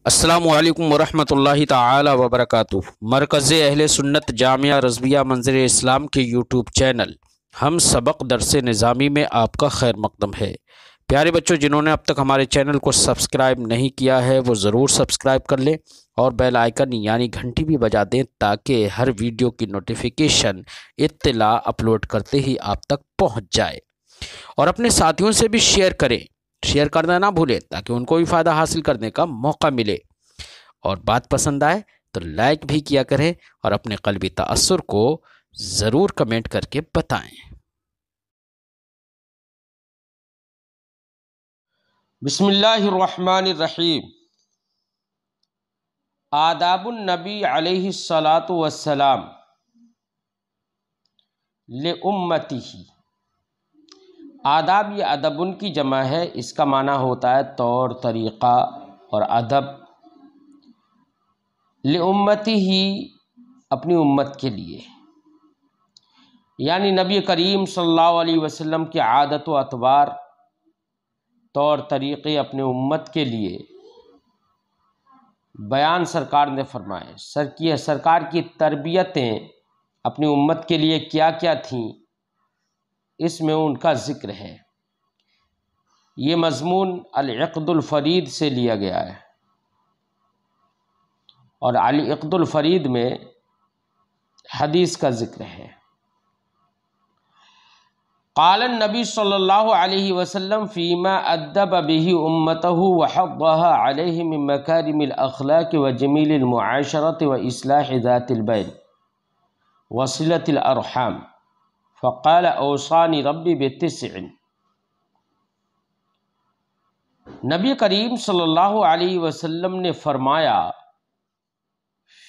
السلام علیکم ورحمۃ اللہ تعالی وبرکاتہ۔ مرکز اہل سنت جامعہ رضویہ منظر اسلام کے یوٹیوب چینل ہم سبق درس نظامی میں آپ کا خیر مقدم ہے۔ پیارے بچوں، جنہوں نے اب تک ہمارے چینل کو سبسکرائب نہیں کیا ہے وہ ضرور سبسکرائب کر لیں اور بیل آئیکن یعنی گھنٹی بھی بجا دیں تاکہ ہر ویڈیو کی نوٹیفیکیشن اطلاع اپلوڈ کرتے ہی آپ تک پہنچ جائے، اور اپنے ساتھیوں سے بھی شیئر کرنا نہ بھولیں تاکہ ان کو بھی فائدہ حاصل کرنے کا موقع ملے، اور بات پسند آئے تو لائک بھی کیا کریں اور اپنے قلبی تأثر کو ضرور کمنٹ کر کے بتائیں۔ بسم اللہ الرحمن الرحیم۔ آداب النبی علیہ الصلاۃ والسلام لامتہ۔ آداب یہ ادب ان کی جمع ہے، اس کا معنی ہوتا ہے طور طریقہ اور ادب۔ لامتہ اپنی امت کے لیے، یعنی نبی کریم صلی اللہ علیہ وسلم کی عادت و اطوار، طور طریقے اپنے امت کے لیے بیان سرکار نے فرمائے۔ سرکار کی تربیتیں اپنی امت کے لیے کیا کیا تھیں، اس میں ان کا ذکر ہے۔ یہ مضمون العقد الفرید سے لیا گیا ہے، اور العقد الفرید میں حدیث کا ذکر ہے۔ قال النبی صلی اللہ علیہ وسلم فیما ادب به امتہ وحضها علیہ من مکارم الاخلاق وجمیل المعاشرۃ واصلاح ذات البین وصلۃ الارحام، فقال اوصانی ربی بتسع۔ نبی کریم صلی اللہ علیہ وسلم نے فرمایا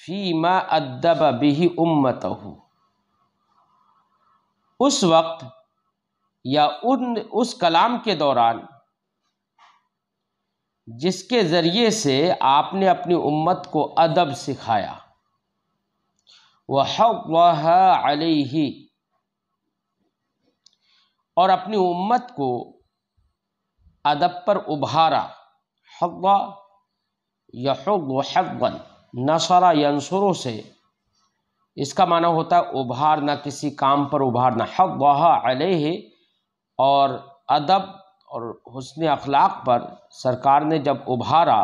فیما ادب به امتہ، اس وقت یا اس کلام کے دوران جس کے ذریعے سے آپ نے اپنی امت کو ادب سکھایا، وَحَضَّهَا عَلَيْهِ، اور اپنی امت کو ادب پر ابھارا۔ حض یحض حضا، نصر ینصر سے اس کا معنی ہوتا ہے ابھارنا، کسی کام پر ابھارنا۔ حضها علیہ، اور ادب اور حسن اخلاق پر سرکار نے جب ابھارا،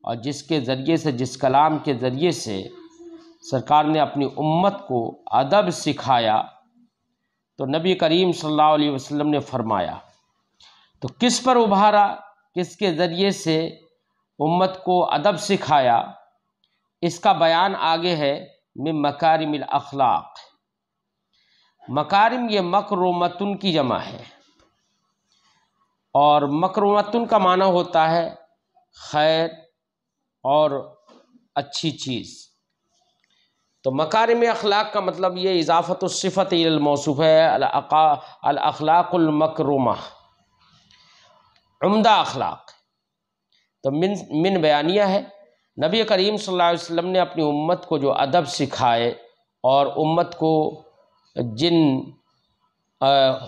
اور جس کے ذریعے سے، جس کلام کے ذریعے سے سرکار نے اپنی امت کو ادب سکھایا، تو نبی کریم صلی اللہ علیہ وسلم نے فرمایا، تو کس پر ابھارا، کس کے ذریعے سے امت کو ادب سکھایا، اس کا بیان آگے ہے۔ من مکارم الاخلاق، مکارم یہ مکرمتن کی جمع ہے، اور مکرمتن کا معنی ہوتا ہے خیر اور اچھی چیز۔ تو مکارم اخلاق کا مطلب یہ اضافت الصفت الی الموصوف ہے، الاخلاق المکرمہ، عمدہ اخلاق۔ تو من بیانیہ ہے۔ نبی کریم صلی اللہ علیہ وسلم نے اپنی امت کو جو ادب سکھائے اور امت کو جن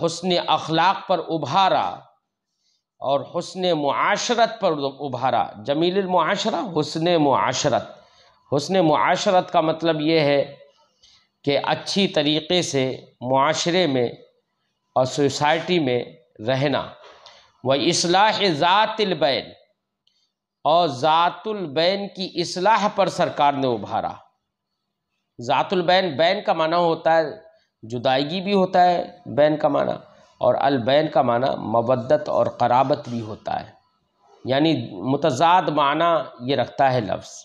حسن اخلاق پر ابھارا اور حسن معاشرت پر ابھارا، جمیل المعاشرہ، حسن معاشرت۔ حسن معاشرت کا مطلب یہ ہے کہ اچھی طریقے سے معاشرے میں اور سوسائٹی میں رہنا۔ وَإِصْلَاحِ ذَاتِ الْبَيْنِ، اور ذات البین کی اصلاح پر سرکار نے ابھارا۔ ذات البین، بین کا معنی ہوتا ہے جدائیگی بھی ہوتا ہے بین کا معنی، اور البین کا معنی مودت اور قرابت بھی ہوتا ہے، یعنی متضاد معنی یہ رکھتا ہے لفظ۔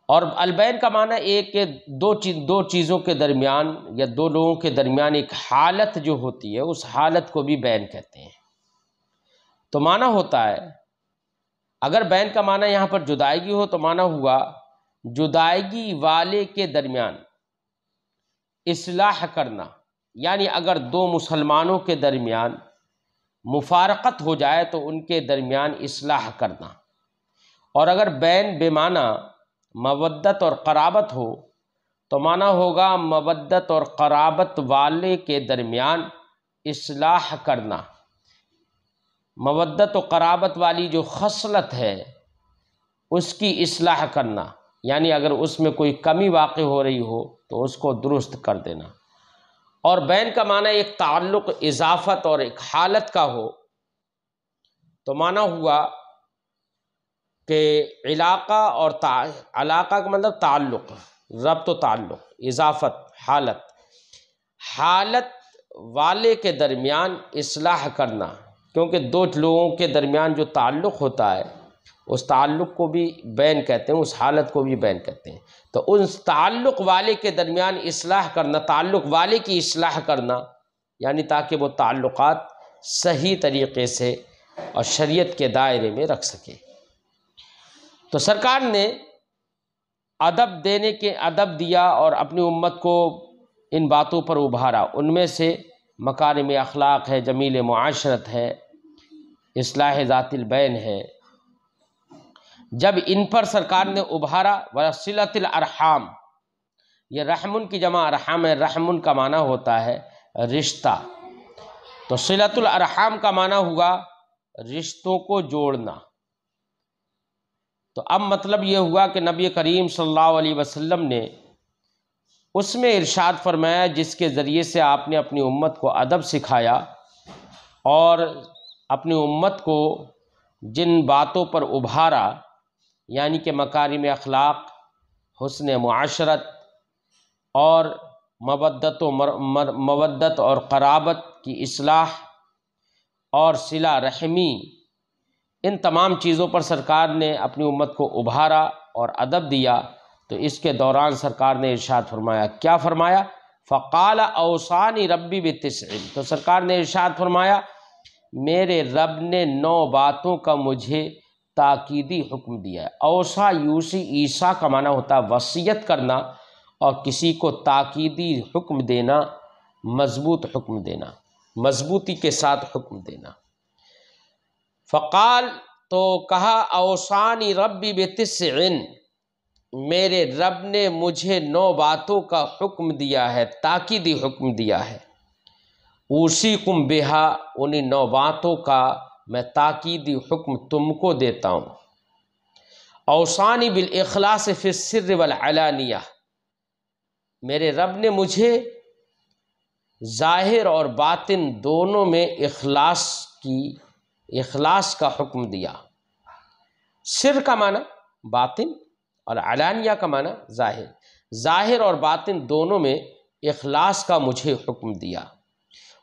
اور البین کا معنی ایک دو چیزوں کے درمیان یا دو لوگوں کے درمیان ایک حالت جو ہوتی ہے، اس حالت کو بھی بین کہتے ہیں۔ تو معنی ہوتا ہے، اگر بین کا معنی یہاں پر جدائیگی ہو تو معنی ہوا جدائیگی والے کے درمیان اصلاح کرنا، یعنی اگر دو مسلمانوں کے درمیان مفارقت ہو جائے تو ان کے درمیان اصلاح کرنا۔ اور اگر بین بے معنی مودت اور قرابت ہو تو معنی ہوگا مودت اور قرابت والے کے درمیان اصلاح کرنا۔ مودت و قرابت والی جو خصلت ہے اس کی اصلاح کرنا، یعنی اگر اس میں کوئی کمی واقع ہو رہی ہو تو اس کو درست کر دینا۔ اور بین کا معنی ایک تعلق اضافت اور ایک حالت کا ہو، تو معنی ہوا کہ علاقہ اور علاقہ کا مطلب تعلق، ربط و تعلق، اضافت حالت والے کے درمیان اصلاح کرنا، کیونکہ دو لوگوں کے درمیان جو تعلق ہوتا ہے اس تعلق کو بھی بین کہتے ہیں، اس حالت کو بھی بین کہتے ہیں۔ تو اس تعلق والے کے درمیان اصلاح کرنا، تعلق والے کی اصلاح کرنا، یعنی تاکہ وہ تعلقات صحیح طریقے سے اور شریعت کے دائرے میں رکھ سکے۔ تو سرکار نے ادب دیا اور اپنی امت کو ان باتوں پر ابھارا۔ ان میں سے مکارم اخلاق ہے، جمیل معاشرت ہے، اصلاح ذات البین ہے۔ جب ان پر سرکار نے ابھارا، وصلۃ الارحام، یہ رحمن کی جمع ارحام ہے، رحمن کا معنی ہوتا ہے رشتہ، تو صلۃ الارحام کا معنی ہوا رشتوں کو جوڑنا۔ تو اب مطلب یہ ہوا کہ نبی کریم صلی اللہ علیہ وسلم نے اس میں ارشاد فرمایا جس کے ذریعے سے آپ نے اپنی امت کو ادب سکھایا، اور اپنی امت کو جن باتوں پر ابھارا، یعنی کہ مکارم اخلاق، حسن معاشرت اور مودت اور قرابت کی اصلاح اور صلہ رحمی، ان تمام چیزوں پر سرکار نے اپنی امت کو ابھارا اور ادب دیا۔ تو اس کے دوران سرکار نے ارشاد فرمایا، کیا فرمایا؟ فقال اوصانی ربی بتسع، تو سرکار نے ارشاد فرمایا میرے رب نے 9 باتوں کا مجھے تاکیدی حکم دیا ہے۔ اوصا یوسی، عیسیٰ کا معنی ہوتا ہے وصیت کرنا، اور کسی کو تاکیدی حکم دینا، مضبوط حکم دینا، مضبوطی کے ساتھ حکم دینا۔ فقال، تو کہا اوصانی ربی بتسع، میرے رب نے مجھے 9 باتوں کا حکم دیا ہے، تاکیدی حکم دیا ہے۔ اوصیکم بہا، انہی 9 باتوں کا میں تاکیدی حکم تم کو دیتا ہوں۔ اوصانی بالاخلاص فی السر والعلانیہ، میرے رب نے مجھے ظاہر اور باطن دونوں میں اخلاص کا حکم دیا۔ سر کا معنی باطن اور علانیہ کا معنی ظاہر، ظاہر اور باطن دونوں میں اخلاص کا مجھے حکم دیا۔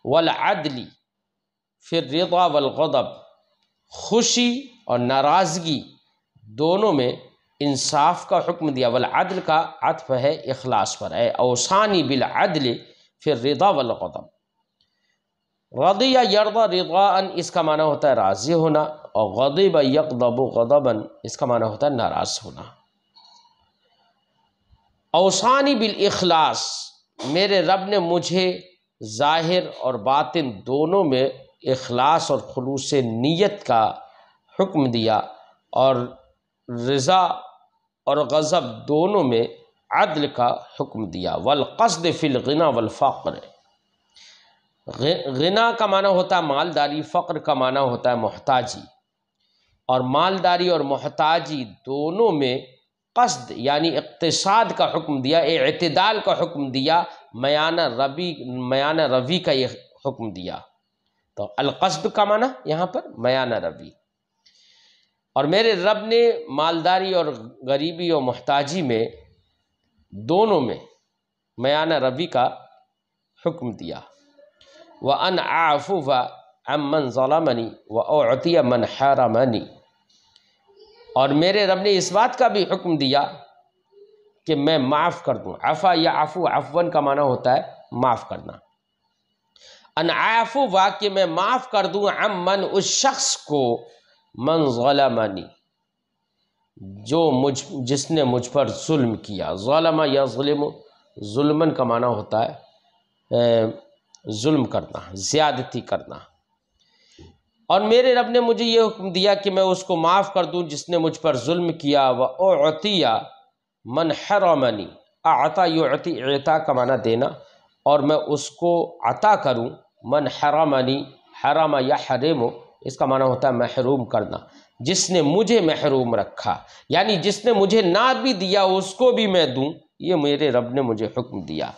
والعدل فی الرضا والغضب، خوشی اور ناراضگی دونوں میں انصاف کا حکم دیا۔ والعدل کا عطف ہے اخلاص پر، اے اوصانی بالعدل فی الرضا والغضب۔ رضی یرضی رضاء، اس کا معنی ہوتا ہے راضی ہونا، اور غضب یغضب غضبا، اس کا معنی ہوتا ہے ناراض ہونا۔ اوصانی بالاخلاص، میرے رب نے مجھے ظاہر اور باطن دونوں میں اخلاص اور خلوص نیت کا حکم دیا، اور رضا اور غضب دونوں میں عدل کا حکم دیا۔ والقصد فی الغنی والفقر، غنا کا معنی ہوتا ہے مالداری، فقر کا معنی ہوتا ہے محتاجی، اور مالداری اور محتاجی دونوں میں قصد یعنی اقتصاد کا حکم دیا، اعتدال کا حکم دیا، میانہ روی کا یہ حکم دیا۔ تو القصد کا معنی یہاں پر میانہ روی، اور میرے رب نے مالداری اور غریبی اور محتاجی میں دونوں میں میانہ روی کا حکم دیا۔ وَأَنْ أَعْفُوَ عَمَّنْ ظَلَمَنِي وَأُعْطِيَ مَنْ حَرَمَنِي، اور میرے رب نے اس بات کا بھی حکم دیا کہ میں معاف کر دوں۔ عفا یا عفو، عفون کا معنی ہوتا ہے معاف کرنا۔ ان عفو، کہ میں معاف کر دوں، عمن، اس شخص کو، من ظلمنی، جس نے مجھ پر ظلم کیا۔ ظلم یا ظلم، ظلمن کا معنی ہوتا ہے ظلم کرنا، زیادتی کرنا۔ اور میرے رب نے مجھے یہ حکم دیا کہ میں اس کو معاف کر دوں جس نے مجھ پر ظلم کیا۔ وَأُعْطِيَ مَنْ حَرَمَنِي، اعطا یعطی، اعطا کا معنی دینا، اور میں اس کو عطا کروں، من حرمنی، حرم یا حرم، اس کا معنی ہوتا ہے محروم کرنا۔ جس نے مجھے محروم رکھا، یعنی جس نے مجھے نہ بھی دیا اس کو بھی میں دوں، یہ میرے رب نے مجھے حکم دیا۔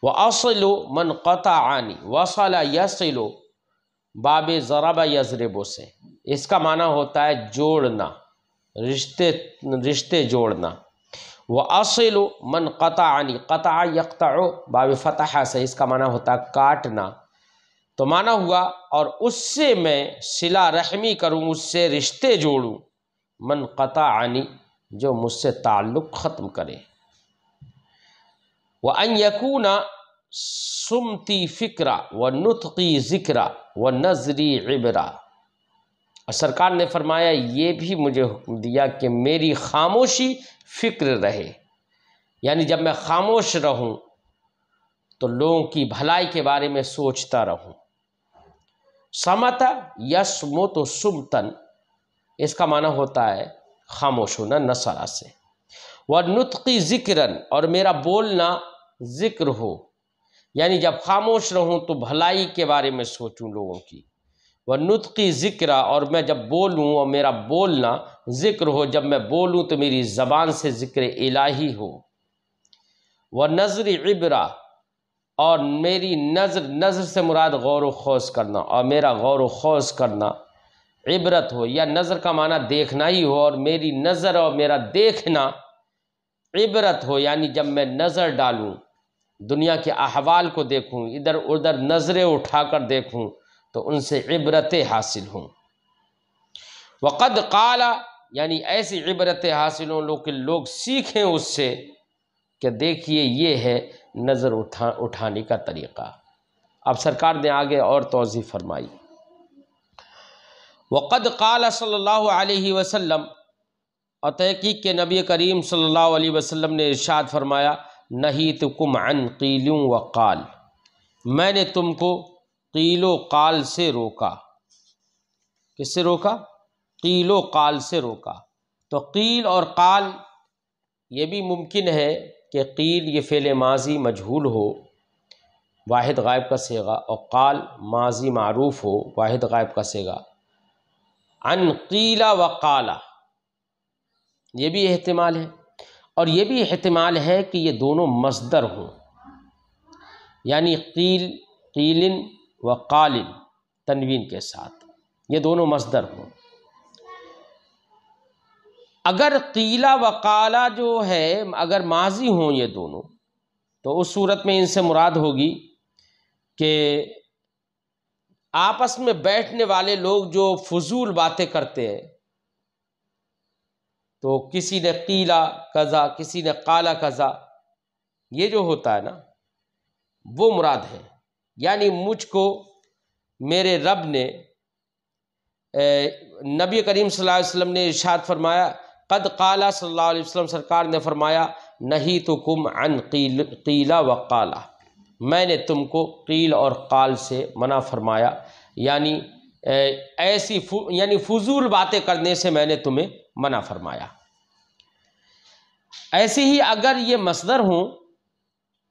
وَأَصِلُ مَنْ قَطَعَنِي، وَصَلَ يَصِلُ باب ضرب یضرب سے، اس کا معنی ہوتا ہے جوڑنا، رشتے جوڑنا۔ وَأَصِلُ مَنْ قَطَعَنِي، قطع یقطع باب فتح سے، اس کا معنی ہوتا ہے کاٹنا، تو معنی ہوا اور اس سے میں صلہ رحمی کروں، اس سے رشتے جوڑوں، من قطعنی، جو مجھ سے تعلق ختم کرے۔ وَأَنْ يَكُونَ سُمْتِي فِكْرًا وَنُطْقِي ذِكْرًا وَنَظْرِي عِبْرًا، اور سرکار نے فرمایا یہ بھی مجھے حکم دیا کہ میری خاموشی فکر رہے، یعنی جب میں خاموش رہوں تو لوگوں کی بھلائی کے بارے میں سوچتا رہوں۔ سمت یسمت سمتن، اس کا معنی ہوتا ہے خاموش ہونا، نصرہ سے۔ وَنُطْقِي ذِكْرًا، اور میرا بولنا ذکر ہو، یعنی جب خاموش رہوں تو بھلائی کے بارے میں سوچوں لوگوں کی۔ وَنُطْقِي ذِكْرًا، اور میں جب بولوں اور میرا بولنا ذکر ہو، جب میں بولوں تو میری زبان سے ذکر الہی ہو۔ وَنَظْرِ عِبْرًا، اور میری نظر سے مراد غور و خوض کرنا، اور میرا غور و خوض کرنا عبرت ہو، یا نظر کا معنی دیکھنا ہی ہو، اور میری نظر اور میرا دیکھنا عبرت ہو، یعنی جب میں نظر ڈالوں، دنیا کے احوال کو دیکھوں، ادھر ادھر نظریں اٹھا کر دیکھوں تو ان سے عبرتیں حاصل ہوں۔ وقد قال، یعنی ایسی عبرتیں حاصل ہوں کہ لوگ سیکھیں اس سے کہ دیکھیے یہ ہے نظر اٹھانے کا طریقہ۔ اب سرکار نے آگے اور توضیح فرمائی۔ وقد قال صلی اللہ علیہ وسلم، اور تحقیق کہ نبی کریم صلی اللہ علیہ وسلم نے ارشاد فرمایا، نہیتکم عن قیل و قال، میں نے تم کو قیل و قال سے روکا۔ کس سے روکا؟ قیل و قال سے روکا۔ تو قیل اور قال یہ بھی ممکن ہے کہ قیل یہ فعل ماضی مجہول ہو، واحد غائب کا صیغہ، اور قال ماضی معروف ہو، واحد غائب کا صیغہ۔ عن قیل و قال، یہ بھی احتمال ہے، اور یہ بھی احتمال ہے کہ یہ دونوں مصدر ہوں، یعنی قیلن و قالن تنوین کے ساتھ، یہ دونوں مصدر ہوں۔ اگر قیلا و قالا جو ہے اگر ماضی ہوں یہ دونوں، تو اس صورت میں ان سے مراد ہوگی کہ آپس میں بیٹھنے والے لوگ جو فضول باتیں کرتے ہیں، تو کسی نے قیلا کذا، کسی نے قالا کذا، یہ جو ہوتا ہے نا وہ مراد ہے، یعنی مجھ کو میرے رب نے، نبی کریم صلی اللہ علیہ وسلم نے ارشاد فرمایا، قد قال صلی اللہ علیہ وسلم، سرکار نے فرمایا، نہیتکم عن قیل و قال، میں نے تم کو قیل اور قال سے منع فرمایا، یعنی یعنی فضول باتیں کرنے سے میں نے تمہیں منع فرمایا۔ ایسے ہی اگر یہ مصدر ہوں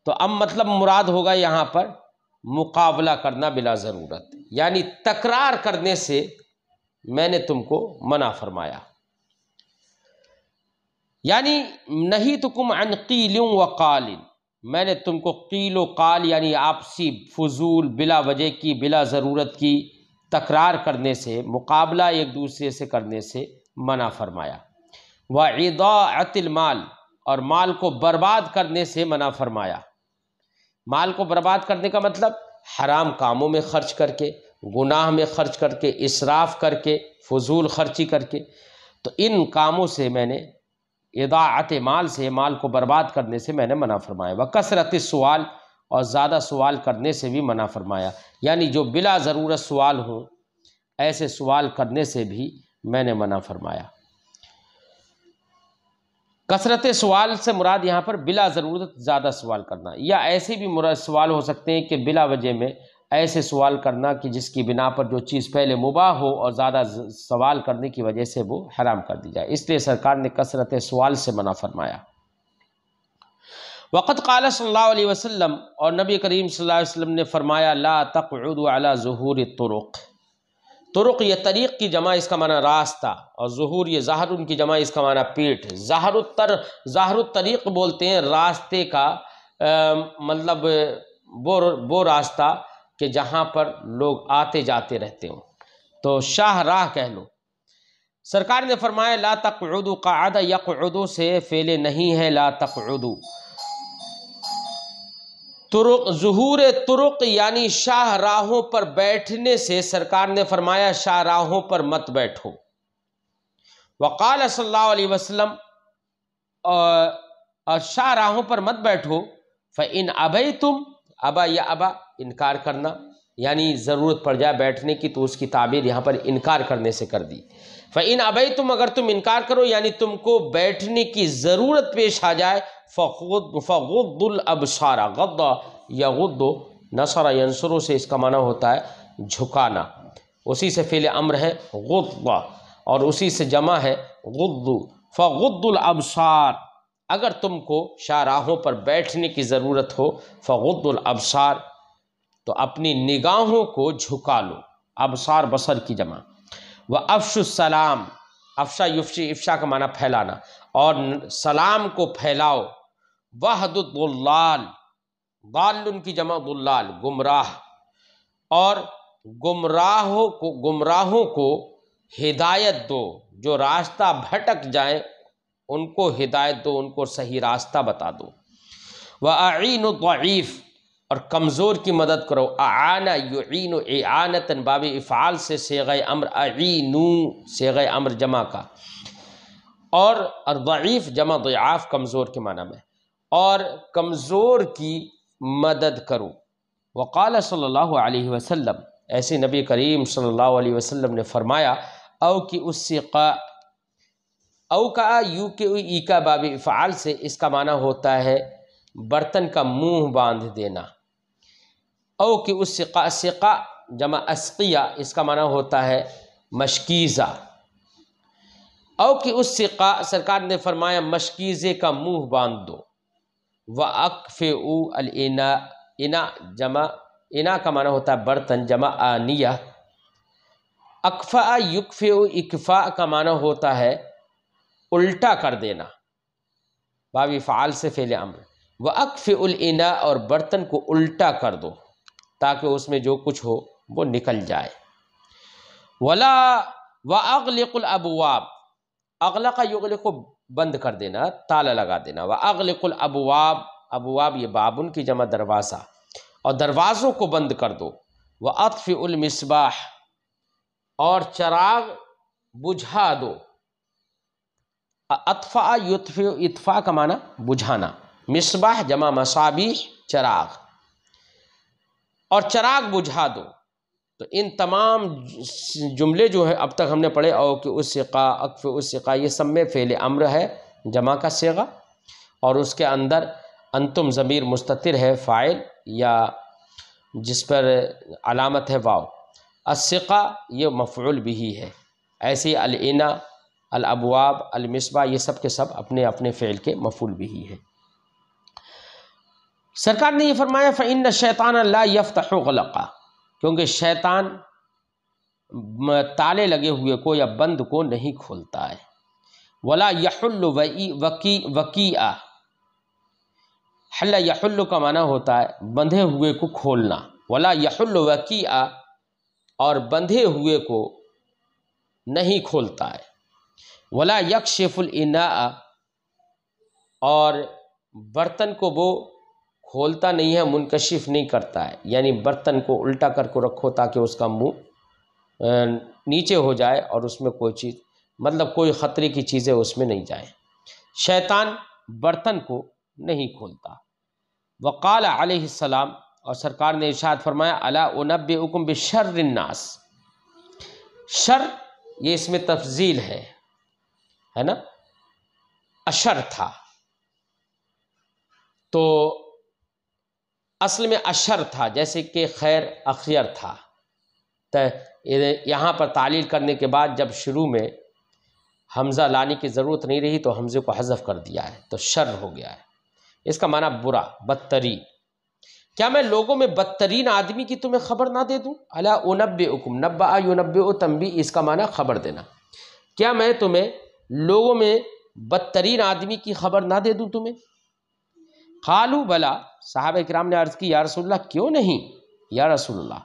تو اب مطلب مراد ہوگا یہاں پر مقابلہ کرنا بلا ضرورت، یعنی تکرار کرنے سے میں نے تم کو منع فرمایا۔ یعنی نہیتکم عن قیل و قال، میں نے تم کو قیل و قال یعنی آپسی فضول بلا وجہ کی، بلا ضرورت کی تکرار کرنے سے، مقابلہ ایک دوسرے سے کرنے سے منع فرمایا۔ وَإِضَاعَةِ الْمَالِ، اور مال کو برباد کرنے سے منع فرمایا۔ مال کو برباد کرنے کا مطلب حرام کاموں میں خرچ کر کے، گناہ میں خرچ کر کے، اسراف کر کے، فضول خرچی کر کے، تو ان کاموں سے میں نے، اضاعت مال سے، مال کو برباد کرنے سے میں نے منع فرمایا۔ وکثرت السؤال، اور زیادہ سوال کرنے سے بھی منع فرمایا، یعنی جو بلا ضرورت سوال ہوں ایسے سوال کرنے سے بھی میں نے منع فرمایا۔ کثرت سوال سے مراد یہاں پر بلا ضرورت زیادہ سوال کرنا، یا ایسے بھی سوال ہو سکتے ہیں کہ بلا وجہ میں ایسے سوال کرنا کہ جس کی بنا پر جو چیز پہلے مباح ہو اور زیادہ سوال کرنے کی وجہ سے وہ حرام کر دی جائے، اس لیے سرکار نے کثرت سوال سے منع فرمایا۔ وقد قال صلی اللہ علیہ وسلم، اور نبی کریم صلی اللہ علیہ وسلم نے فرمایا، لا تقعدوا علی ظہور الطرق، طرق یہ طریق کی جمع اس کا معنی راستہ، اور ظہور یہ ظاہر ان کی جمع اس کا معنی پیٹھ۔ ظاہر الطریق بولتے ہیں راستے کا مطلب وہ راستہ کہ جہاں پر لوگ آتے جاتے رہتے ہوں، تو شاہ راہ کہہ لو۔ سرکار نے فرمایا لا تقعدوا، قعد یقعد سے فعل نہیں ہے لا تقعدوا۔ طرق، ظہور طرق یعنی شاہ راہوں پر بیٹھنے سے سرکار نے فرمایا شاہ راہوں پر مت بیٹھو۔ وقال صلی اللہ علیہ وسلم، اور شاہ راہوں پر مت بیٹھو۔ فإن ابیتم، ابا یا ابا انکار کرنا، یعنی ضرورت پڑ جائے بیٹھنے کی تو اس کی تعبیر یہاں پر انکار کرنے سے کر دی۔ فإن ابیتم، اگر تم انکار کرو یعنی تم کو بیٹھنے کی ضرورت پیش آ جائے، فغض الابصار، غض یغض نصر ینصر سے اس کا معنی ہوتا ہے جھکانا، اسی سے فعل امر ہے غض، اور اسی سے جمع ہے غض۔ فغض الابصار، اگر تم کو شاہ راہوں پر بیٹھنے کی ضرورت ہو، فغض الابصار تو اپنی نگاہوں کو جھکا لو، ابصار بصر کی جمع۔ وافشوا السلام، افشا یفشی، افشا کا معنی پھیلانا، اور سلام کو پھیلاؤ۔ وحد الضلال، ضال کی جمع ضلال، گمراہ، اور گمراہوں کو ہدایت دو، جو راستہ بھٹک جائیں ان کو ہدایت دو، ان کو صحیح راستہ بتا دو۔ وَأَعِينُ الضَّعِيفَ، اور کمزور کی مدد کرو۔ اعانہ یعین اعانتاً، باب افعال سے صیغہ امر اعینو، صیغہ امر جمع کا، اور الضعیف جمع ضعاف، کمزور کے معنی میں، اور کمزور کی مدد کرو۔ وقال صلی اللہ علیہ وسلم، ایسے نبی کریم صلی اللہ علیہ وسلم نے فرمایا او کی السقا، او کا یو کے ای کا باب افعال سے اس کا معنی ہوتا ہے برتن کا منہ باندھ دینا۔ او کی السقا، سقا جمع اسقیہ، اس کا معنی ہوتا ہے مشکیزہ۔ او کی السقا، سرکار نے فرمایا مشکیزے کا منہ باندھ دو۔ وَأَكْفِئُوا الْإِنَاءَ، انا جمع، انا کا معنی ہوتا ہے برتن، جمع آنیہ۔ اکفاء یکفئ، اکفاء کا معنی ہوتا ہے الٹا کر دینا، باب فعال سے فعل امر۔ وَأَكْفِئُوا الْإِنَاءَ، اور برتن کو الٹا کر دو تاکہ اس میں جو کچھ ہو وہ نکل جائے۔ وَأَغْلِقُوا الْأَبْوَابَ، اغلق یغلق کو بند کر دینا، تالا لگا دینا۔ وَأَغْلِقُوا الْأَبْوَابَ، ابواب یہ بابن کی جمع دروازہ، اور دروازوں کو بند کر دو۔ وَأَطْفِئُوا الْمِصْبَاحَ، اور چراغ بجھا دو۔ اطفاء یطفئ، اطفاء کا معنی بجھانا، مصباح جمع مصابیح، چراغ، اور چراغ بجھا دو۔ تو ان تمام جملے جو ہے اب تک ہم نے پڑھے، او کہ السقا، اکفئ السقا، یہ سب میں فعل امر ہے جمع کا صیغہ، اور اس کے اندر انتم ضمیر مستتر ہے فاعل یا جس پر علامت ہے واو۔ السقا یہ مفعول بھی ہے، ایسے الاناء، الابواب، المصباح، یہ سب کے سب اپنے اپنے فعل کے مفعول بھی ہیں۔ سرکار نے یہ فرمایا فإن الشیطان لا یفتح غلقا، کیونکہ شیطان تالے لگے ہوئے کو یا بند کو نہیں کھولتا ہے۔ ولا یحل وکیعا، حل یحل کا معنی ہوتا ہے بندھے ہوئے کو کھولنا۔ ولا یحل وکیعا، اور بندھے ہوئے کو نہیں کھولتا ہے۔ ولا یکشف الاناء، اور برتن کو وہ کھولتا نہیں ہے، منکشف نہیں کرتا ہے، یعنی برتن کو الٹا کر کے رکھو تاکہ اس کا منہ نیچے ہو جائے اور اس میں کوئی چیز، مطلب کوئی خطرے کی چیزیں اس میں نہیں جائیں۔ شیطان برتن کو نہیں کھولتا۔ وقال علیہ السلام، اور سرکار نے ارشاد فرمایا الا انبئکم بشر الناس، شر یہ اس میں تفضیل ہے نا، اشر تھا تو اصل میں اشر تھا، جیسے کہ خیر اخیر تھا، تو یہاں پر تعلیل کرنے کے بعد جب شروع میں حمزہ لانے کی ضرورت نہیں رہی تو حمزے کو حذف کر دیا ہے، تو شر ہو گیا ہے۔ اس کا معنی برا، بدترین۔ کیا میں لوگوں میں بدترین آدمی کی تمہیں خبر نہ دے دوں؟ الا انبئکم، نبأ ینبئ تنبیہ، اس کا معنی خبر دینا، کیا میں تمہیں لوگوں میں بدترین آدمی کی خبر نہ دے دوں تمہیں؟ قالوا بلا، صحابہ کرام نے عرض کی یا رسول اللہ کیوں نہیں یا رسول اللہ؟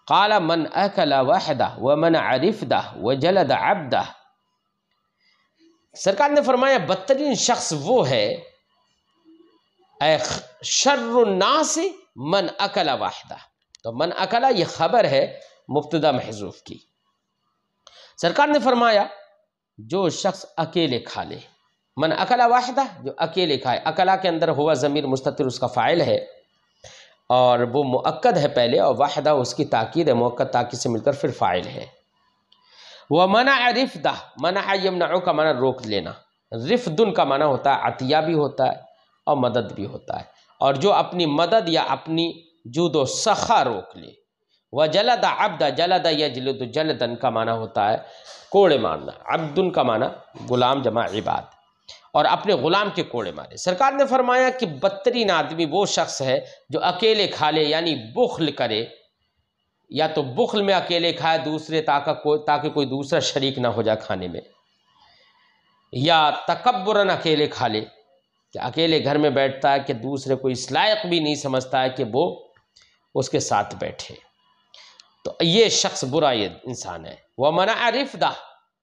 قال من اکل وحدہ ومنع رفدہ وجلد عبدہ، سرکار نے فرمایا بدترین شخص وہ ہے، اے شر الناس من اکل واحدہ، تو من اکلا یہ خبر ہے مبتدا محذوف کی۔ سرکار نے فرمایا جو شخص اکیلے کھا لے، من اکلا واحدہ جو اکیلے کھائے، اکلا کے اندر ہوا ضمیر مستتر اس کا فاعل ہے اور وہ مؤکد ہے پہلے، اور واحدہ اس کی تاکید ہے، مؤکد تاکید سے مل کر پھر فاعل ہے۔ ومنع رفدہ، منع یمنع کا معنی روک لینا، رفدن کا معنی ہوتا ہے عطیہ بھی ہوتا ہے اور مدد بھی ہوتا ہے، اور جو اپنی مدد یا اپنی جود و سخا روک لے۔ وجلد عبد، جلد یجلد، جلدن کا معنی ہوتا ہے کوڑے مارنا، عبدن کا معنی غلام جمع عباد، اور اپنے غلام کے کوڑے مارے۔ سرکار نے فرمایا کہ بدترین آدمی وہ شخص ہے جو اکیلے کھا لے، یعنی بخل کرے، یا تو بخل میں اکیلے کھائے دوسرے تاکہ کوئی دوسرا شریک نہ ہو جائے کھانے میں، یا تکبراً اکیلے کھا لے کہ اکیلے گھر میں بیٹھتا ہے کہ دوسرے کو اس لائق بھی نہیں سمجھتا ہے کہ وہ اس کے ساتھ بیٹھے، تو یہ شخص برا یہ انسان ہے۔ ومنع رفدہ،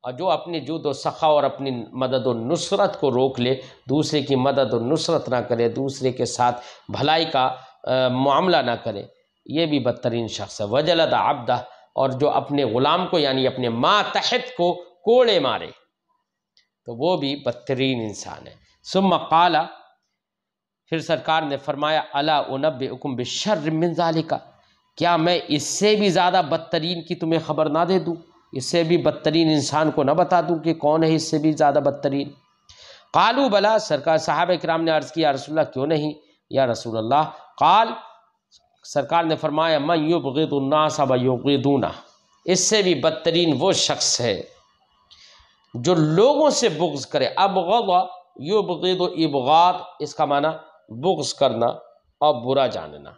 اور جو اپنی جود و سخا اور اپنی مدد و نصرت کو روک لے، دوسرے کی مدد و نصرت نہ کرے، دوسرے کے ساتھ بھلائی کا معاملہ نہ کرے، یہ بھی بدترین شخص ہے۔ وجلد عبدہ، اور جو اپنے غلام کو یعنی اپنے ماتحت کو کوڑے مارے، تو وہ بھی بدترین انسان ہے۔ ثم قال، پھر سرکار نے فرمایا الا انبئکم بشر من ذالک، کیا میں اس سے بھی زیادہ بدترین کی تمہیں خبر نہ دے دوں، اس سے بھی بدترین انسان کو نہ بتا دوں کہ کون ہے اس سے بھی زیادہ بدترین؟ قالوا بلا، سرکار صحابہ کرام نے عرض کیا یا رسول اللہ کیوں نہیں یا رسول اللہ؟ قال، سرکار نے فرمایا من یبغض الناس ویبغضونہ، اس سے بھی بدترین وہ شخص ہے جو لوگوں سے بغض کرے۔ ابغض یبغض، ابغاض اس کا معنی بغض کرنا اور برا جاننا۔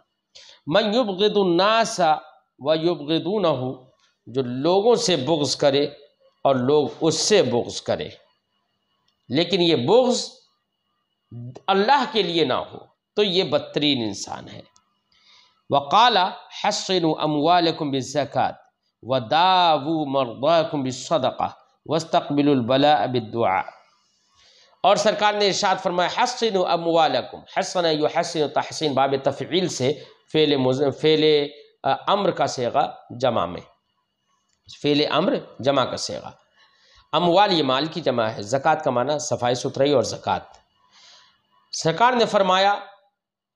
من یبغض الناس ویبغضونہ، جو لوگوں سے بغض کرے اور لوگ اس سے بغض کرے، لیکن یہ بغض اللہ کے لیے نہ ہو، تو یہ بدترین انسان ہے۔ وقال حصنوا اموالکم بالزکاۃ وداووا مرضاکم بالصدقہ واستقبلوا البلاء بالدعاء، اور سرکار نے ارشاد فرمایا حصنوا اموالکم، حسن یحسن تحسین باب تفعیل سے فعل امر کا صیغہ جمع میں، فعل امر جمع کا صیغہ، اموال یہ مال کی جمع ہے، زکوٰۃ کا معنی صفائی ستھرائی اور زکوٰۃ۔ سرکار نے فرمایا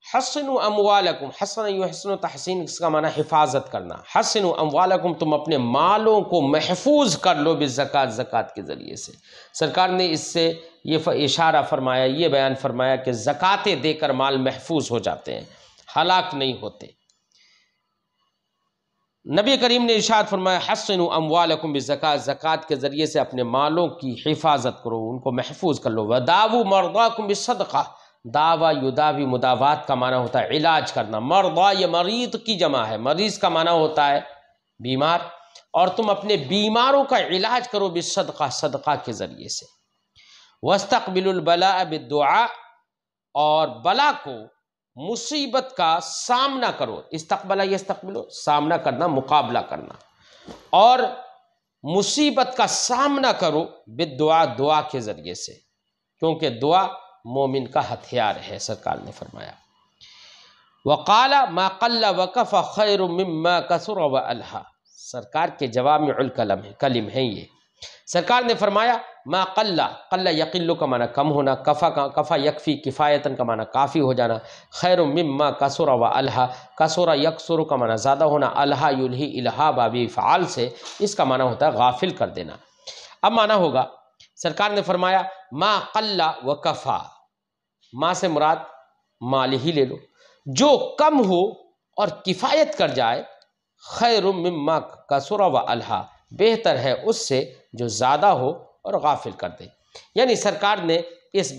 حسنوا اموالکم، حسن یحسن تحسین اس کا معنی حفاظت کرنا، حسنوا اموالکم تم اپنے مالوں کو محفوظ کر لو بالزکوٰۃ، زکوٰۃ کے ذریعے سے۔ سرکار نے اس سے یہ اشارہ فرمایا، یہ بیان فرمایا کہ زکوٰۃیں دے کر مال محفوظ ہو جاتے ہیں، ہلاک نہیں ہوتے۔ نبی کریم نے ارشاد فرمایا حسنوا اموالکم بالزکوٰۃ، زکوٰۃ کے ذریعے سے اپنے مالوں کی حفاظت کرو، ان کو محفوظ کر لو۔ وداووا مرضاکم بالصدقہ، داوا یداوی مداوات کا معنی ہوتا ہے علاج کرنا، مرضا یہ مریض کی جمع ہے، مریض کا معنی ہوتا ہے بیمار، اور تم اپنے بیماروں کا علاج کرو بالصدقہ، صدقہ کے ذریعے سے۔ واستقبلوا البلاء بالدعاء، اور بلا کو، مصیبت کا سامنا کرو، استقبلہ یستقبلو سامنا کرنا، مقابلہ کرنا، اور مصیبت کا سامنا کرو بالدعاء، دعا کے ذریعے سے، کیونکہ دعا مومن کا ہتھیار ہے، سرکار نے فرمایا۔ وقال ما قل وکف خیر مما کثر والہا، سرکار کے جوامع الکلم ہیں یہ۔ سرکار نے فرمایا ما قل، قل یقل کا معنی کم ہونا، کفا یکفی کفایتاً کا معنی کافی ہو جانا، خیر مما کثر والہا، کثر یکثر کا معنی زیادہ ہونا، الہا یلہی الہا بابی فعال سے، اس کا معنی ہوتا ہے غافل کر دینا۔ اب معنی ہوگا، سرکار نے فرمایا ما قل وکفا، ما سے مراد مال ہی لے لو، جو کم ہو اور کفایت کر جائے، خیر مما کثر والہا، بہتر ہے اس سے جو زیادہ ہو اور غافل کر دے۔ یعنی سرکار نے اس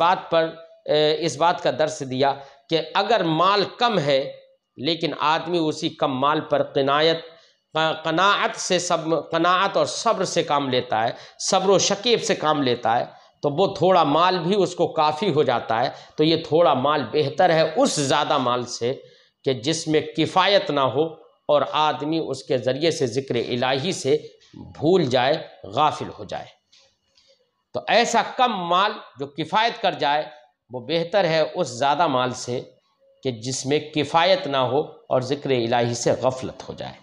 بات کا درس دیا کہ اگر مال کم ہے لیکن آدمی اسی کم مال پر قناعت اور صبر سے کام لیتا ہے، صبر و شکیب سے کام لیتا ہے، تو وہ تھوڑا مال بھی اس کو کافی ہو جاتا ہے۔ تو یہ تھوڑا مال بہتر ہے اس زیادہ مال سے کہ جس میں کفایت نہ ہو اور آدمی اس کے ذریعے سے ذکر الہی سے بھول جائے، غافل ہو جائے۔ تو ایسا کم مال جو کفایت کر جائے وہ بہتر ہے اس زیادہ مال سے کہ جس میں کفایت نہ ہو اور ذکر الہی سے غفلت ہو جائے۔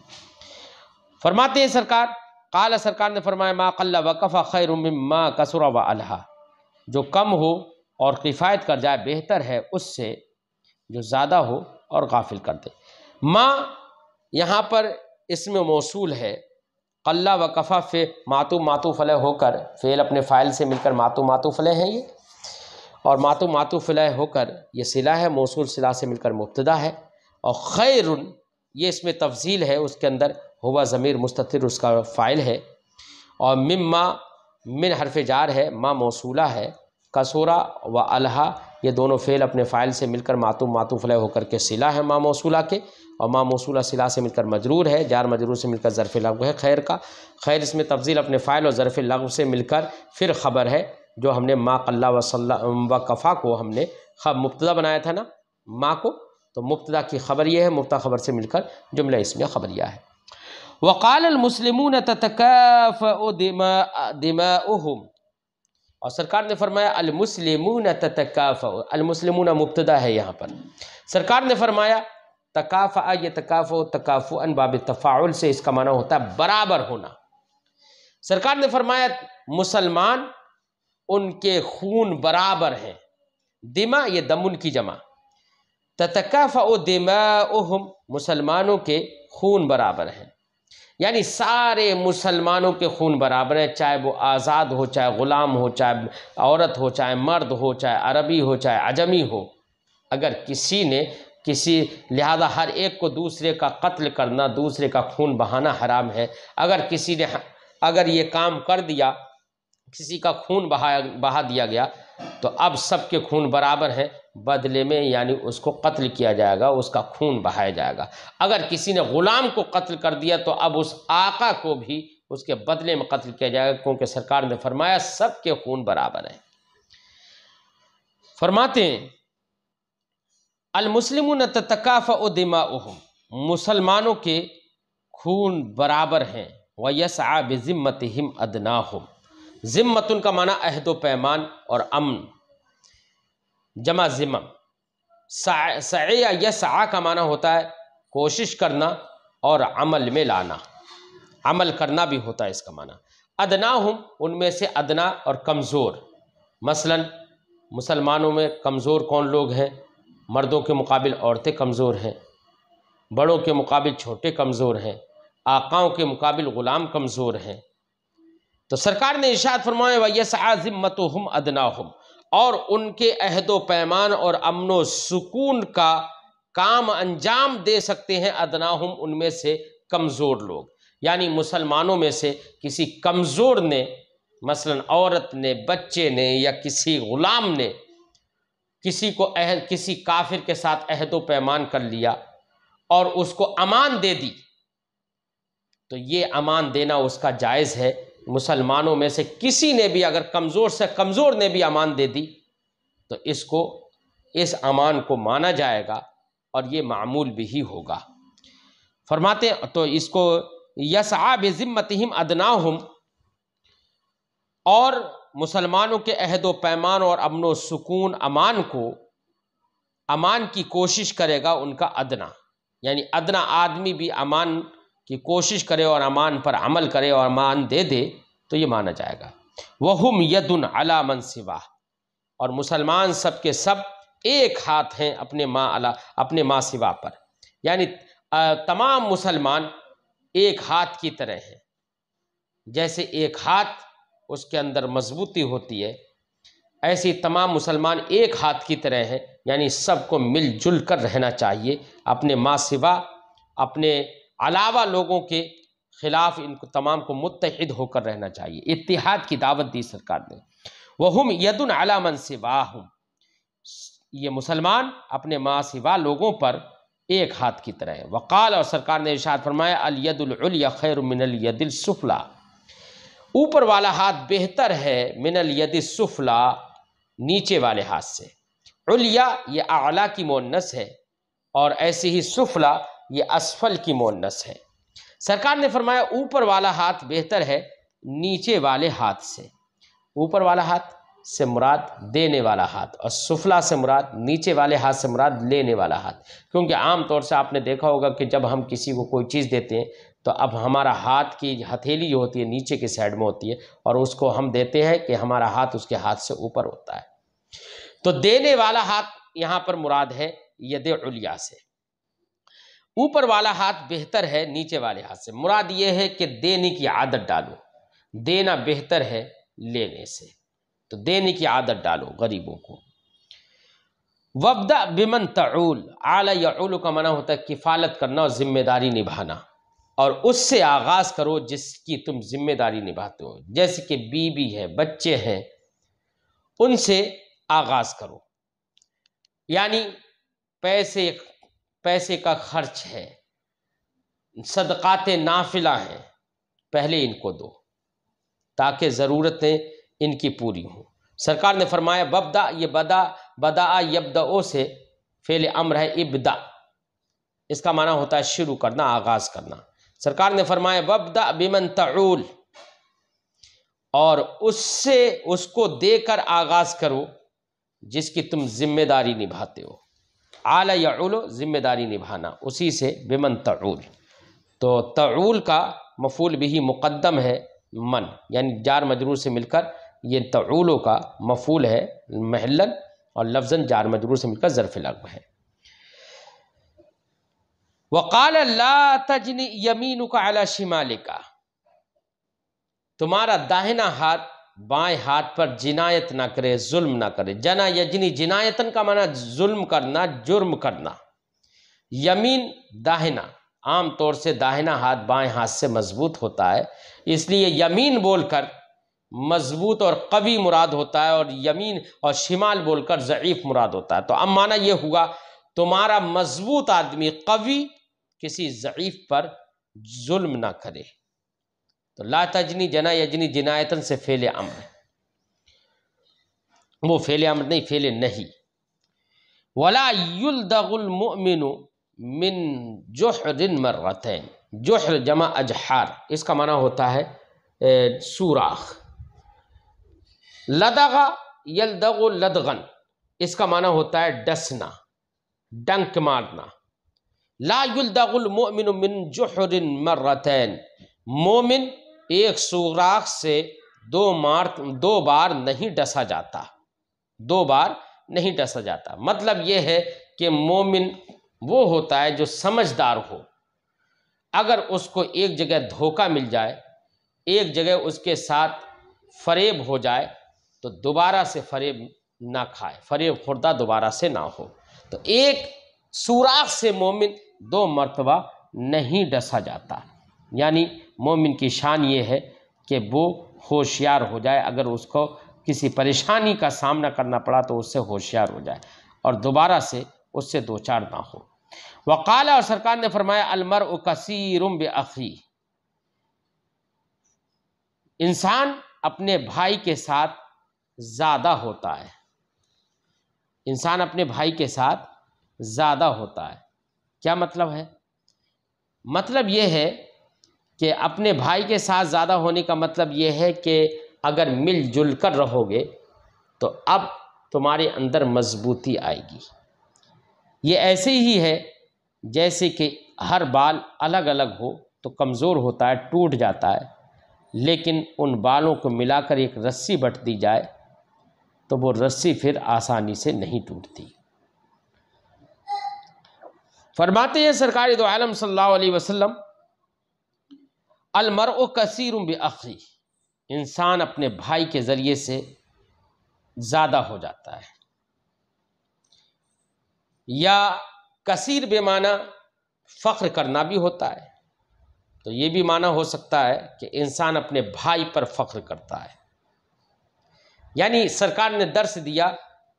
فرماتے ہیں سرکار نے فرمایا ما قل وکفى خیر مما کثر والہا، جو کم ہو اور کفایت کر جائے بہتر ہے اس سے جو زیادہ ہو اور غافل کر دے۔ ما یہاں پر اسم موصول ہے، قل وکفى معطوف علیہ ہو کر فعل اپنے فاعل سے مل کر معطوف علیہ ہے یہ، اور معطوف علیہ ہو کر یہ صلہ ہے، موصول صلہ سے مل کر مبتدا ہے، اور خیر یہ اس میں تفضیل ہے، اس کے اندر ہوا ضمیر مستتر اس کا فاعل ہے، اور من حرف جار ہے، ما موصولہ ہے، کسورہ و الہا یہ دونوں فعل اپنے فاعل سے مل کر معطوف علیہ ہو کر کے صلہ ہے ما موصولہ کے، اور ما موصولہ صلہ سے مل کر مجرور ہے، جار مجرور سے مل کر ظرف لغو ہے خیر کا۔ خیر اس میں تفضیل اپنے فاعل اور ظرف لغو سے مل کر پھر خبر ہے، جو ہم نے ما قل و کفا کو ہم نے مبتدا بنایا تھا نا ما کو، تو مبتدا کی خبر یہ ہے، مبتدا خبر سے مل کر جملہ اسمیہ خبریہ ہے۔ وقال المسلمون تتکافأ دماؤہم، اور سرکار نے فرمایا المسلمون تتکافأ، المسلمون مبتدا ہے یہاں پر، سرکار نے فرمایا تکافأ یتکافأ تکافؤا باب تفاعل سے اس کا معنی ہوتا ہے برابر ہونا۔ سرکار نے فرمایا مسلمان ان کے خون برابر ہیں، دماء یہ دمن کی جمع، تتکافأ دماؤہم مسلمانوں کے خون برابر ہیں، یعنی سارے مسلمانوں کے خون برابر ہیں، چاہے وہ آزاد ہو، چاہے غلام ہو، چاہے عورت ہو، چاہے مرد ہو، چاہے عربی ہو، چاہے عجمی ہو۔ اگر کسی نے لہذا ہر ایک کو دوسرے کا قتل کرنا، دوسرے کا خون بہانا حرام ہے۔ اگر کسی نے یہ کام کر دیا، کسی کا خون بہا دیا گیا، تو اب سب کے خون برابر ہیں، بدلے میں یعنی اس کو قتل کیا جائے گا، اس کا خون بہایا جائے گا۔ اگر کسی نے غلام کو قتل کر دیا تو اب اس آقا کو بھی اس کے بدلے میں قتل کیا جائے گا، کیونکہ سرکار نے فرمایا سب کے خون برابر ہیں۔ فرماتے ہیں المسلمون تتکافأ دماؤہم، مسلمانوں کے خون برابر ہیں، وَيَسْعَى بِذِمَّتِهِمْ أَدْنَاهُمْ، ذمتن کا معنی عہد و پیمان اور امن، جمع ذمم، سعی یسعی کا معنی ہوتا ہے کوشش کرنا اور عمل میں لانا، عمل کرنا بھی ہوتا ہے اس کا معنی۔ ادناہم ان میں سے ادنا اور کمزور، مثلا مسلمانوں میں کمزور کون لوگ ہیں؟ مردوں کے مقابل عورتیں کمزور ہیں، بڑوں کے مقابل چھوٹے کمزور ہیں، آقاؤں کے مقابل غلام کمزور ہیں۔ تو سرکار نے ارشاد فرمایا وَيَسْعَى ذِمَّتُهُمْ أَدْنَاهُمْ، اور ان کے عہد و پیمان اور امن و سکون کا کام انجام دے سکتے ہیں ادناہم ان میں سے کمزور لوگ، یعنی مسلمانوں میں سے کسی کمزور نے، مثلا عورت نے، بچے نے یا کسی غلام نے کسی کافر کے ساتھ عہد و پیمان کر لیا اور اس کو امان دے دی، تو یہ امان دینا اس کا جائز ہے۔ مسلمانوں میں سے کسی نے بھی اگر کمزور سے کمزور نے بھی امان دے دی تو اس امان کو مانا جائے گا اور یہ معمول بھی ہی ہوگا۔ فرماتے ہیں تو اس کو یسعی بذمتہم ادناہم، اور مسلمانوں کے عہد و پیمان اور امن و سکون امان کی کوشش کرے گا ان کا ادنا، یعنی ادنا آدمی بھی امان کی کوشش کرے اور امان پر عمل کرے اور امان دے دے تو یہ مانا جائے گا۔ وَهُمْ يَدٌ عَلَى مَنْ سِوَاهُ، اور مسلمان سب کے سب ایک ہاتھ ہیں اپنے ماں سوا پر، یعنی تمام مسلمان ایک ہاتھ کی طرح ہیں، جیسے ایک ہاتھ اس کے اندر مضبوطی ہوتی ہے، ایسی تمام مسلمان ایک ہاتھ کی طرح ہیں، یعنی سب کو مل جل کر رہنا چاہیے، اپنے ماں سوا اپنے علاوہ لوگوں کے خلاف ان کو تمام کو متحد ہو کر رہنا چاہیے، اتحاد کی دعوت دی سرکار نے۔ وَهُمْ يَدٌ عَلَى مَنْ سِوَاهُمْ، یہ مسلمان اپنے ماں سوا لوگوں پر ایک ہاتھ کی طرح ہے۔ وقال، اور سرکار نے ارشاد فرمایا الید العلیٰ خیر من الید السفلیٰ، اوپر والا ہاتھ بہتر ہے من الید السفلیٰ، نیچے والے ہاتھ سے۔ علیٰ یہ اعلیٰ کی مؤنث ہے، اور ایسے ہی سفلیٰ یہ اسفل کی مؤنث ہے۔ سرکار نے فرمایا اوپر والا ہاتھ بہتر ہے نیچے والے ہاتھ سے۔ اوپر والا ہاتھ سے مراد دینے والا ہاتھ، اور سفلا سے مراد نیچے والے ہاتھ سے مراد لینے والا ہاتھ، کیونکہ عام طور سے آپ نے دیکھا ہوگا کہ جب ہم کسی کو کوئی چیز دیتے ہیں تو اب ہمارا ہاتھ کی ہتھیلی جو ہوتی ہے نیچے کی سائڈ میں ہوتی ہے، اور اس کو ہم دیتے ہیں کہ ہمارا ہاتھ اس کے ہاتھ سے اوپر ہوتا ہے۔ تو دینے والا ہاتھ یہاں پر مراد ہے ید علیٰ سے۔ اوپر والا ہاتھ بہتر ہے نیچے والے ہاتھ سے، مراد یہ ہے کہ دینے کی عادت ڈالو، دینا بہتر ہے لینے سے، تو دینے کی عادت ڈالو غریبوں کو۔ وابدأ بمن تعول، اعلی یعول کا معنی ہوتا ہے کفالت کرنا اور ذمہ داری نبھانا، اور اس سے آغاز کرو جس کی تم ذمہ داری نبھاتے ہو، جیسے کہ بیوی ہے، بچے ہیں، ان سے آغاز کرو۔ یعنی پیسے کا خرچ ہے، صدقات نافلہ ہیں، پہلے ان کو دو تاکہ ضرورتیں ان کی پوری ہوں۔ سرکار نے فرمایا ببدا، یہ بدا یبدأ سے فعل امر ہے، ابدا اس کا معنی ہوتا ہے شروع کرنا، آغاز کرنا۔ سرکار نے فرمایا وابدأ بمن تعول، اور اس کو دے کر آغاز کرو جس کی تم ذمہ داری نبھاتے ہو۔ اعلی یعول ذمہ داری نبھانا، اسی سے بمن تعول۔ تو تعول کا مفعول بھی مقدم ہے من، یعنی جار مجرور سے مل کر یہ تعولو کا مفعول ہے محلاً، اور لفظاً جار مجرور سے مل کر ظرف لغو ہے۔ وقال لا تجن یمینک علی شمالک، تمہارا داہنا ہاتھ بائیں ہاتھ پر جنایت نہ کرے، ظلم نہ کرے۔ جنا یجنی، جنایتن کا معنی ظلم کرنا، جرم کرنا۔ یمین داہنا، عام طور سے داہنا ہاتھ بائیں ہاتھ سے مضبوط ہوتا ہے، اس لیے یمین بول کر مضبوط اور قوی مراد ہوتا ہے، اور یمین اور شمال بول کر ضعیف مراد ہوتا ہے۔ تو اب معنی یہ ہوا تمہارا مضبوط آدمی، قوی، کسی ضعیف پر ظلم نہ کرے۔ تو لا تجنی، جنا یجنی جنایتن سے فعل امر، وہ فعل امر نہیں، فعل نہیں۔ ولا یلدغ المؤمن من جحر مرتين، جحر جمع اجحار، اس کا معنی ہوتا ہے سوراخ۔ لدغ یلدغ لدغن، اس کا معنی ہوتا ہے ڈسنا، ڈنک مارنا۔ لا یلدغ المؤمن من جحر مرتين، مومن ایک سوراخ سے دو بار نہیں ڈسا جاتا، دو بار نہیں ڈسا جاتا۔ مطلب یہ ہے کہ مومن وہ ہوتا ہے جو سمجھدار ہو، اگر اس کو ایک جگہ دھوکہ مل جائے، ایک جگہ اس کے ساتھ فریب ہو جائے، تو دوبارہ سے فریب نہ کھائے، فریب خوردہ دوبارہ سے نہ ہو۔ تو ایک سوراخ سے مومن 2 مرتبہ نہیں ڈسا جاتا، یعنی مومن کی شان یہ ہے کہ وہ ہوشیار ہو جائے، اگر اس کو کسی پریشانی کا سامنا کرنا پڑا تو اس سے ہوشیار ہو جائے اور دوبارہ سے اس سے دوچار نہ ہو۔ وقال، اور سرکار نے فرمایا المرء کثیر باخیہ، انسان اپنے بھائی کے ساتھ زیادہ ہوتا ہے، انسان اپنے بھائی کے ساتھ زیادہ ہوتا ہے۔ کیا مطلب ہے؟ مطلب یہ ہے کہ اپنے بھائی کے ساتھ زیادہ ہونے کا مطلب یہ ہے کہ اگر مل جل کر رہو گے تو اب تمہارے اندر مضبوطی آئے گی۔ یہ ایسے ہی ہے جیسے کہ ہر بال الگ الگ ہو تو کمزور ہوتا ہے، ٹوٹ جاتا ہے، لیکن ان بالوں کو ملا کر ایک رسی بٹھ دی جائے تو وہ رسی پھر آسانی سے نہیں ٹوٹتی۔ فرماتے ہیں سرکار دو عالم صلی اللہ علیہ وسلم المرء کثیر باخیہ، انسان اپنے بھائی کے ذریعے سے زیادہ ہو جاتا ہے، یا کثیر بے معنی فخر کرنا بھی ہوتا ہے، تو یہ بھی معنی ہو سکتا ہے کہ انسان اپنے بھائی پر فخر کرتا ہے۔ یعنی سرکار نے درس دیا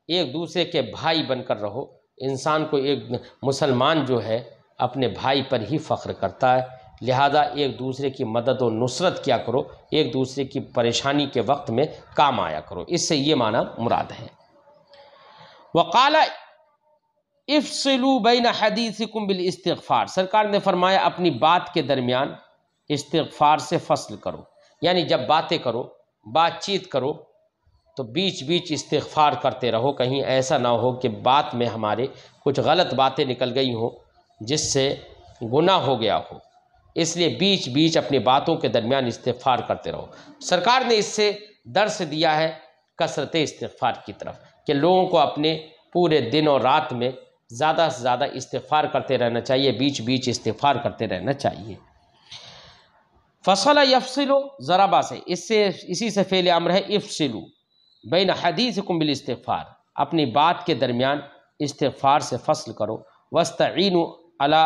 ایک دوسرے کے بھائی بن کر رہو، انسان کو ایک مسلمان جو ہے اپنے بھائی پر ہی فخر کرتا ہے، لہذا ایک دوسرے کی مدد و نصرت کیا کرو، ایک دوسرے کی پریشانی کے وقت میں کام آیا کرو، اس سے یہ معنی مراد ہے۔ وقال افصلوا بین حدیثکم بالاستغفار، سرکار نے فرمایا اپنی بات کے درمیان استغفار سے فصل کرو، یعنی جب باتیں کرو، بات چیت کرو تو بیچ بیچ استغفار کرتے رہو، کہیں ایسا نہ ہو کہ بات میں ہمارے کچھ غلط باتیں نکل گئی ہوں جس سے گناہ ہو گیا ہو، اس لیے بیچ بیچ اپنی باتوں کے درمیان استغفار کرتے رہو۔ سرکار نے اس سے درس دیا ہے کثرت استغفار کی طرف، کہ لوگوں کو اپنے پورے دن اور رات میں زیادہ سے زیادہ استغفار کرتے رہنا چاہیے، بیچ بیچ استغفار کرتے رہنا چاہیے۔ فصل یفصل ضربہ سے، اسی سے فعل امر ہے افصلوا بین حدیثکم بالاستغفار، اپنی بات کے درمیان استغفار سے فصل کرو۔ واستعینوا علی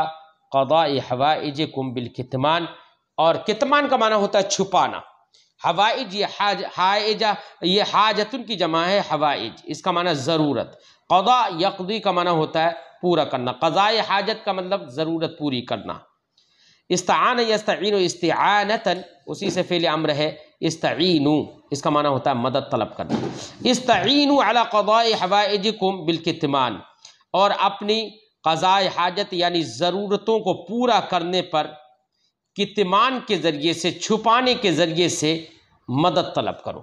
قضاء حوائجکم بالکتمان، اور کتمان کا معنی ہوتا ہے چھپانا، حوائج یہ حاجتن کی جمع ہے، حوائج اس کا معنی ضرورت، قضاء یقضی کا معنی ہوتا ہے پورا کرنا، قضاء حاجت کا مطلب ضرورت پوری کرنا۔ استعان یستعین استعانتا، اسی سے فعل امر ہے استعینوا، اس کا معنی ہوتا ہے مدد طلب کرنا۔ استعینوا علی قضاء حوائجکم بالکتمان، اور اپنی قضاء حاجت یعنی ضرورتوں کو پورا کرنے پر کتمان کے ذریعے سے، چھپانے کے ذریعے سے مدد طلب کرو۔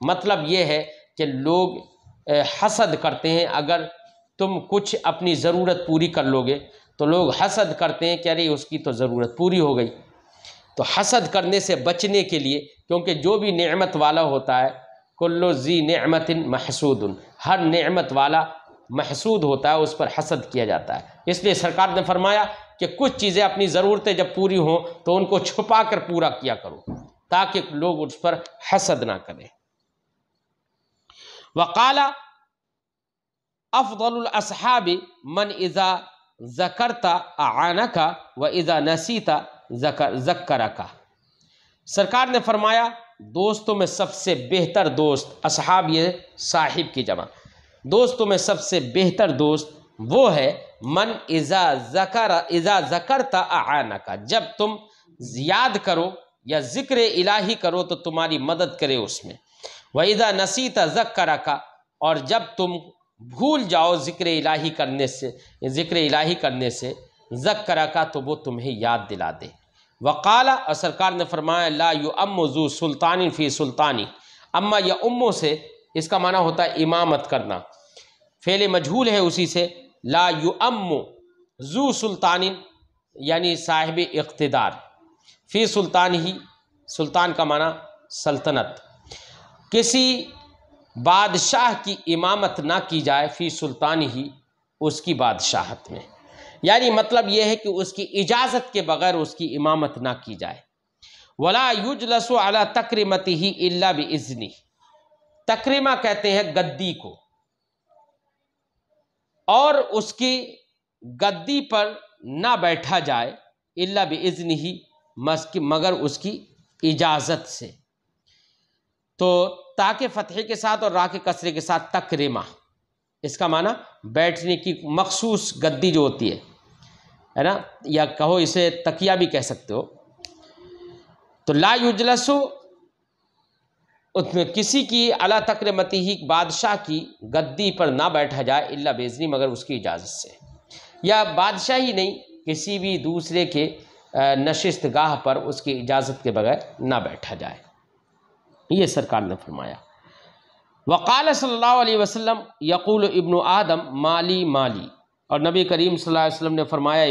مطلب یہ ہے کہ لوگ حسد کرتے ہیں، اگر تم کچھ اپنی ضرورت پوری کر لو گے تو لوگ حسد کرتے ہیں کہ ارے اس کی تو ضرورت پوری ہو گئی۔ تو حسد کرنے سے بچنے کے لیے، کیونکہ جو بھی نعمت والا ہوتا ہے کل ذی نعمت محسود، ہر نعمت والا محسود ہوتا ہے، اس پر حسد کیا جاتا ہے۔ اس لیے سرکار نے فرمایا کہ کچھ چیزیں اپنی ضرورتیں جب پوری ہوں تو ان کو چھپا کر پورا کیا کرو تاکہ لوگ اس پر حسد نہ کریں۔ وقال افضل الاصحاب من اذا ذکرت اعانک و اذا نسیت ذکرک، سرکار نے فرمایا دوستوں میں سب سے بہتر دوست، اصحاب یہ صاحب کی جمع، دوستوں میں سب سے بہتر دوست وہ ہے من اذا ذکرت اعانک، جب تم یاد کرو یا ذکر الہی کرو تو تمہاری مدد کرے اس میں، وَإِذَا نَسِيتَ ذَكَّرَكَ، اور جب تم بھول جاؤ ذکر الہی کرنے سے ذکرک، تو وہ تمہیں یاد دلا دے۔ وقال، اور سرکار نے فرمایا لا یؤم ذو سلطان فی سلطانی، اما یا امو سے اس کا معنی ہوتا ہے امامت کرنا، فعل مجہول ہے اسی سے، لا یؤم ذو سلطان یعنی صاحب اقتدار، فی سلطان ہی، سلطان کا معنی سلطنت، کسی بادشاہ کی امامت نہ کی جائے، فی سلطان ہی، اس کی بادشاہت میں، یعنی مطلب یہ ہے کہ اس کی اجازت کے بغیر اس کی امامت نہ کی جائے۔ ولا یجلس علی تکرمتہ الا باذنہ، تکرمہ کہتے ہیں گدی کو، اور اس کی گدی پر نہ بیٹھا جائے الا باذنہ، مگر اس کی اجازت سے۔ تو تاکہ فتحے کے ساتھ اور راہ کے کسرے کے ساتھ تکرمہ، اس کا معنی بیٹھنے کی مخصوص گدی جو ہوتی ہے نا، یا کہو اسے تکیہ بھی کہہ سکتے ہو۔ تو لا یجلسو، کسی کی علی تکرمتہ ہی، بادشاہ کی گدی پر نہ بیٹھا جائے الا باذنہ، مگر اس کی اجازت سے، یا بادشاہ ہی نہیں کسی بھی دوسرے کے نشست گاہ پر اس کی اجازت کے بغیر نہ بیٹھا جائے، یہ سرکار نے فرمایا۔ وقال صلی اللہ علیہ وسلم یقول ابن آدم مالی مالی، اور نبی کریم صلی اللہ علیہ وسلم نے فرمایا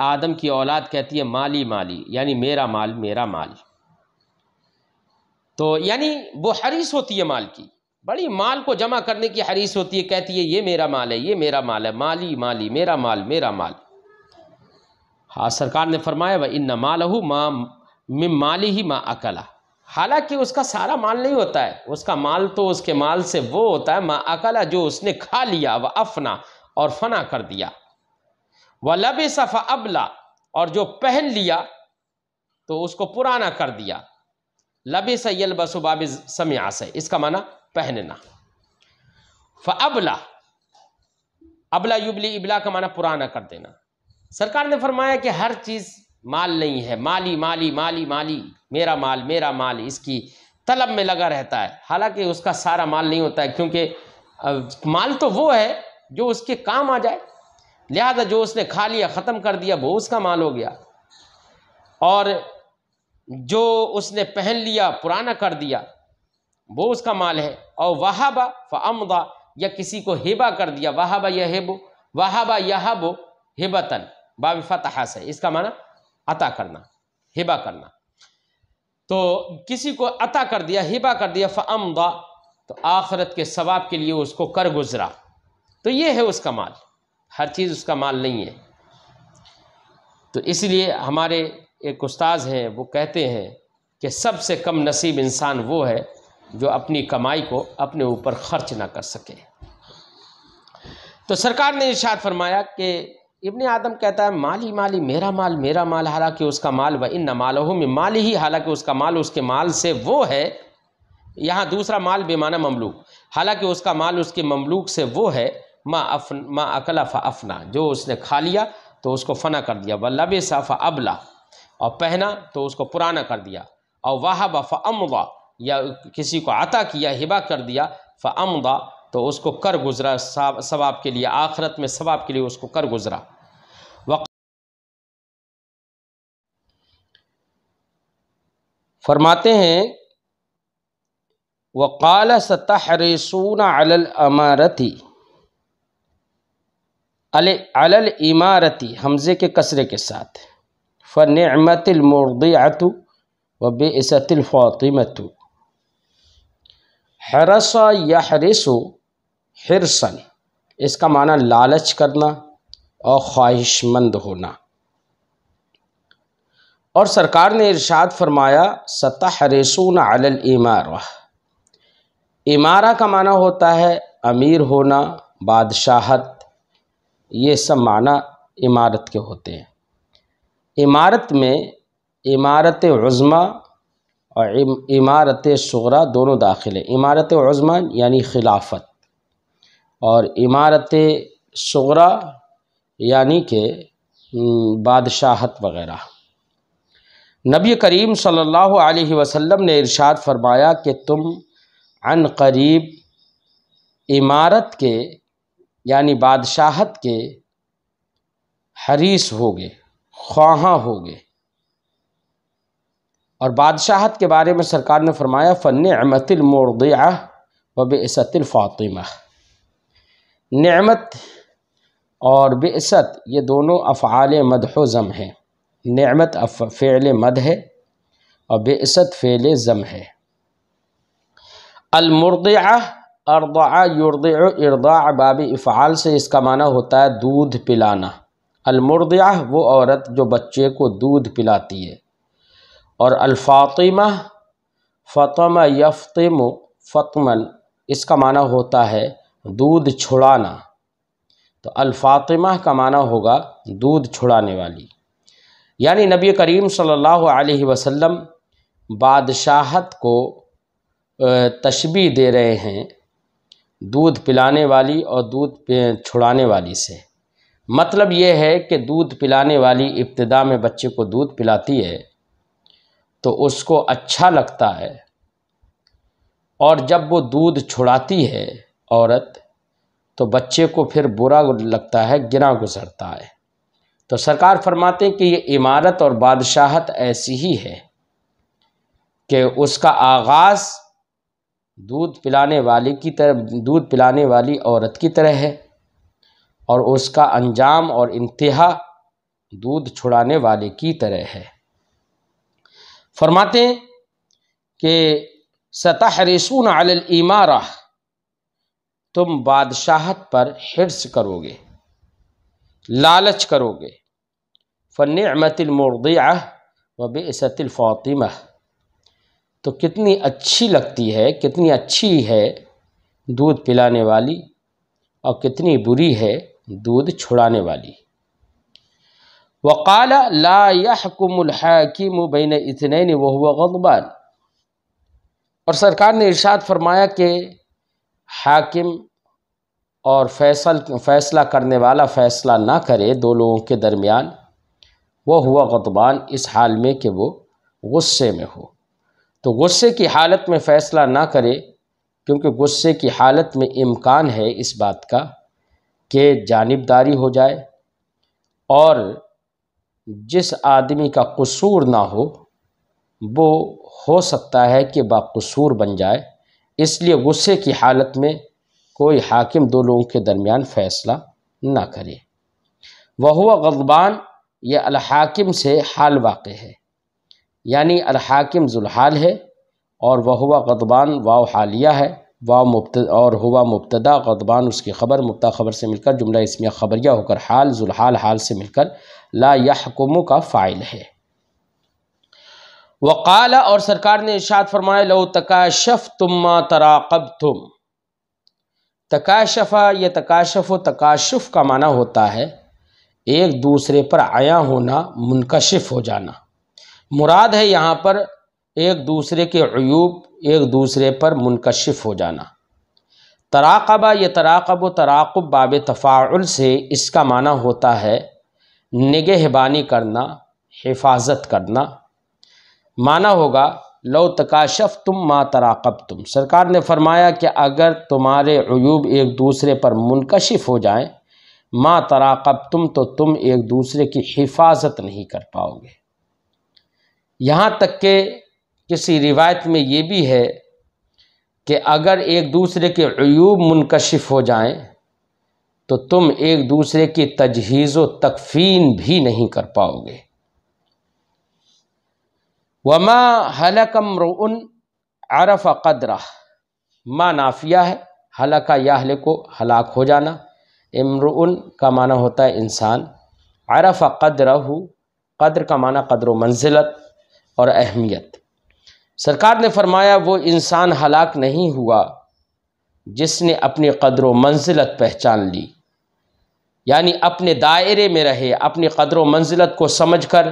آدم کی اولاد کہتی ہے مالی مالی، یعنی میرا مال میرا مال۔ تو یعنی وہ حریص ہوتی ہے مال کی، بڑی مال کو جمع کرنے کی حریص ہوتی ہے، کہتی ہے یہ میرا مال ہے، یہ میرا مال ہے، مالی مالی، میرا مال میرا مال۔ ہاں سرکار نے فرمایا وَإِنَّ مَالَهُ مَا مِن مَالِهِ مَا أَكَلَ، حالانکہ اس کا سارا مال نہیں ہوتا ہے، اس کا مال تو اس کے مال سے وہ ہوتا ہے ما اکلا، جو اس نے کھا لیا، وافنا، اور فنا کر دیا، ولبس فابلا، اور جو پہن لیا تو اس کو پرانا کر دیا، لبس یلبس باب سمع سے، اس کا معنی پہننا، فابلا، ابلا یبلی، ابلا کا معنی پرانا کر دینا۔ سرکار نے فرمایا کہ ہر چیز مال نہیں ہے، مالی مالی مالی مالی، میرا مال، اس کی طلب میں لگا رہتا ہے، حالانکہ اس کا سارا مال نہیں ہوتا ہے، کیونکہ مال تو وہ ہے جو اس کے کام آ جائے، لہذا جو اس نے کھا لیا ختم کر دیا وہ اس کا مال ہو گیا، اور جو اس نے پہن لیا پرانا کر دیا وہ اس کا مال ہے۔ اور وہابا فامضا، یا کسی کو ہبہ کر دیا، وہابا یہب، وہابا یہب ہبتن، باب فتحہ سے، اس کا معنی عطا کرنا، ہبہ کرنا، تو کسی کو عطا کر دیا، ہبہ کر دیا، فامضا، تو آخرت کے ثواب کے لیے اس کو کر گزرا، تو یہ ہے اس کا مال، ہر چیز اس کا مال نہیں ہے۔ تو اس لیے ہمارے ایک استاذ ہیں وہ کہتے ہیں کہ سب سے کم نصیب انسان وہ ہے جو اپنی کمائی کو اپنے اوپر خرچ نہ کر سکے۔ تو سرکار نے ارشاد فرمایا کہ ابن آدم کہتا ہے مالی مالی، میرا مال، حالانکہ اس کا مال وَإِنَّ مَالَهُ مِن مَالِهِ، حالانکہ اس کا مال اس کے مال سے وہ ہے، یہاں دوسرا مال بے معنی مملوک، حالانکہ اس کا مال اس کے مملوک سے وہ ہے، ما اکل فافنا، جو اس نے کھا لیا تو اس کو فنا کر دیا، وَلَبِسَ فَأَبْلَى، اور پہنا تو اس کو پرانا کر دیا، اور وَهَبَ فَأَمْضَى، یا کسی کو عطا کیا، ہبہ کر دیا، فَأَمْضَى، تو اس کو کر گزرا ثواب کے لیے، آخرت میں ثواب کے لیے اس کو کر گزرا۔ فرماتے ہیں وَقَالَ سَتَحْرِصُونَ عَلَى الْأَمَارَةِ، عَلَى الْإِمَارَةِ حمزے کے کسرے کے ساتھ، فَنِعْمَةِ الْمُرْضِعَةُ وَبِئْسَتِ الْفَاطِمَةُ، حرص یحرص حرصاً، اس کا معنی لالچ کرنا اور خواہش مند ہونا۔ اور سرکار نے ارشاد فرمایا ستحرصون علی الامارہ، امارہ کا معنی ہوتا ہے امیر ہونا، بادشاہت، یہ سب معنی امارت کے ہوتے ہیں۔ امارت میں امارت عظمیٰ اور امارت صغریٰ دونوں داخل ہیں۔ امارت عظمیٰ یعنی خلافت، اور امارت صغریٰ یعنی کہ بادشاہت وغیرہ۔ نبی کریم صلی اللہ علیہ وسلم نے ارشاد فرمایا کہ تم عن قریب امارت کے یعنی بادشاہت کے حریص ہوگے، خواہاں ہوگے۔ اور بادشاہت کے بارے میں سرکار نے فرمایا فَنِعْمَةِ الْمُرْضِعَةُ وَبِئْسَتِ الْفَاطِمَةُ، نعمت اور بئست یہ دونوں افعال مدح و ذم ہیں، نعمت فعل مدح ہے اور بئست فعل ذم ہے۔ المرضعہ ارضع یرضع ارضاع باب افعال سے اس کا معنی ہوتا ہے دودھ پلانا۔ المرضعہ وہ عورت جو بچے کو دودھ پلاتی ہے، اور الفاطمہ فطم یفطم فطمن، اس کا معنی ہوتا ہے دودھ چھڑانا، تو الفاطمہ کا معنی ہوگا دودھ چھڑانے والی۔ یعنی نبی کریم صلی اللہ علیہ وسلم بادشاہت کو تشبیہ دے رہے ہیں دودھ پلانے والی اور دودھ چھڑانے والی سے۔ مطلب یہ ہے کہ دودھ پلانے والی ابتدا میں بچے کو دودھ پلاتی ہے تو اس کو اچھا لگتا ہے، اور جب وہ دودھ چھڑاتی ہے عورت تو بچے کو پھر برا لگتا ہے، گراں گزرتا ہے۔ تو سرکار فرماتے ہیں کہ یہ امارت اور بادشاہت ایسی ہی ہے کہ اس کا آغاز دودھ پلانے والی کی طرح، دودھ پلانے والی عورت کی طرح ہے، اور اس کا انجام اور انتہا دودھ چھڑانے والے کی طرح ہے۔ فرماتے ہیں کہ ستحرصون علی الامارہ، تم بادشاہت پر حرص کرو گے، لالچ کرو گے۔ فَنِعْمَةِ الْمُرْضِعَةُ وَبِئْسَتِ الْفَاطِمَةُ، تو کتنی اچھی لگتی ہے، کتنی اچھی ہے دودھ پلانے والی، اور کتنی بری ہے دودھ چھڑانے والی۔ وقال لا يحكم الحاكم بين اثنين وهو غضبان، اور سرکار نے ارشاد فرمایا کہ حاکم اور فیصلہ کرنے والا فیصلہ نہ کرے دو لوگوں کے درمیان، وہ ہوا غضبان، اس حال میں کہ وہ غصے میں ہو۔ تو غصے کی حالت میں فیصلہ نہ کرے، کیونکہ غصے کی حالت میں امکان ہے اس بات کا کہ جانبداری ہو جائے، اور جس آدمی کا قصور نہ ہو وہ ہو سکتا ہے کہ باقصور بن جائے، اس لیے غصے کی حالت میں کوئی حاکم دو لوگوں کے درمیان فیصلہ نہ کرے۔ وہو غضبان، یہ الحاکم سے حال واقع ہے، یعنی الحاکم ذوالحال ہے، اور وہو غضبان واو حالیہ ہے، واو مبتدا اور ہوا مبتدا، غضبان اس کی خبر، مبتدا خبر سے مل کر جملہ اسمیہ خبریہ ہو کر حال، ذوالحال حال سے مل کر لا یحکم کا فاعل ہے۔ وقال، اور سرکار نے ارشاد فرمایا، لو تکاشفتم ما تراقبتم۔ تکاشفہ، یہ تکاشف و تکاشف کا معنی ہوتا ہے ایک دوسرے پر عیاں ہونا، منکشف ہو جانا۔ مراد ہے یہاں پر ایک دوسرے کے عیوب ایک دوسرے پر منکشف ہو جانا۔ تراقبہ، یہ تراقب و تراقب باب تفاعل سے اس کا معنی ہوتا ہے نگہبانی کرنا، حفاظت کرنا۔ معنی ہوگا لو تکاشفتم ما تراقبتم، سرکار نے فرمایا کہ اگر تمہارے عیوب ایک دوسرے پر منکشف ہو جائیں، ما تراقبتم، تو تم ایک دوسرے کی حفاظت نہیں کر پاؤ گے۔ یہاں تک کہ کسی روایت میں یہ بھی ہے کہ اگر ایک دوسرے کے عیوب منکشف ہو جائیں تو تم ایک دوسرے کی تجہیز و تکفین بھی نہیں کر پاؤ گے۔ وما ہلک امرؤ عرف قدرہ، ما نافیہ ہے، ہلک یہلک، ہلاک ہو جانا، امرؤ کا معنی ہوتا ہے انسان، عرف قدرہ، قدر کا معنی قدر و منزلت اور اہمیت۔ سرکار نے فرمایا وہ انسان ہلاک نہیں ہوا جس نے اپنی قدر و منزلت پہچان لی، یعنی اپنے دائرے میں رہے، اپنی قدر و منزلت کو سمجھ کر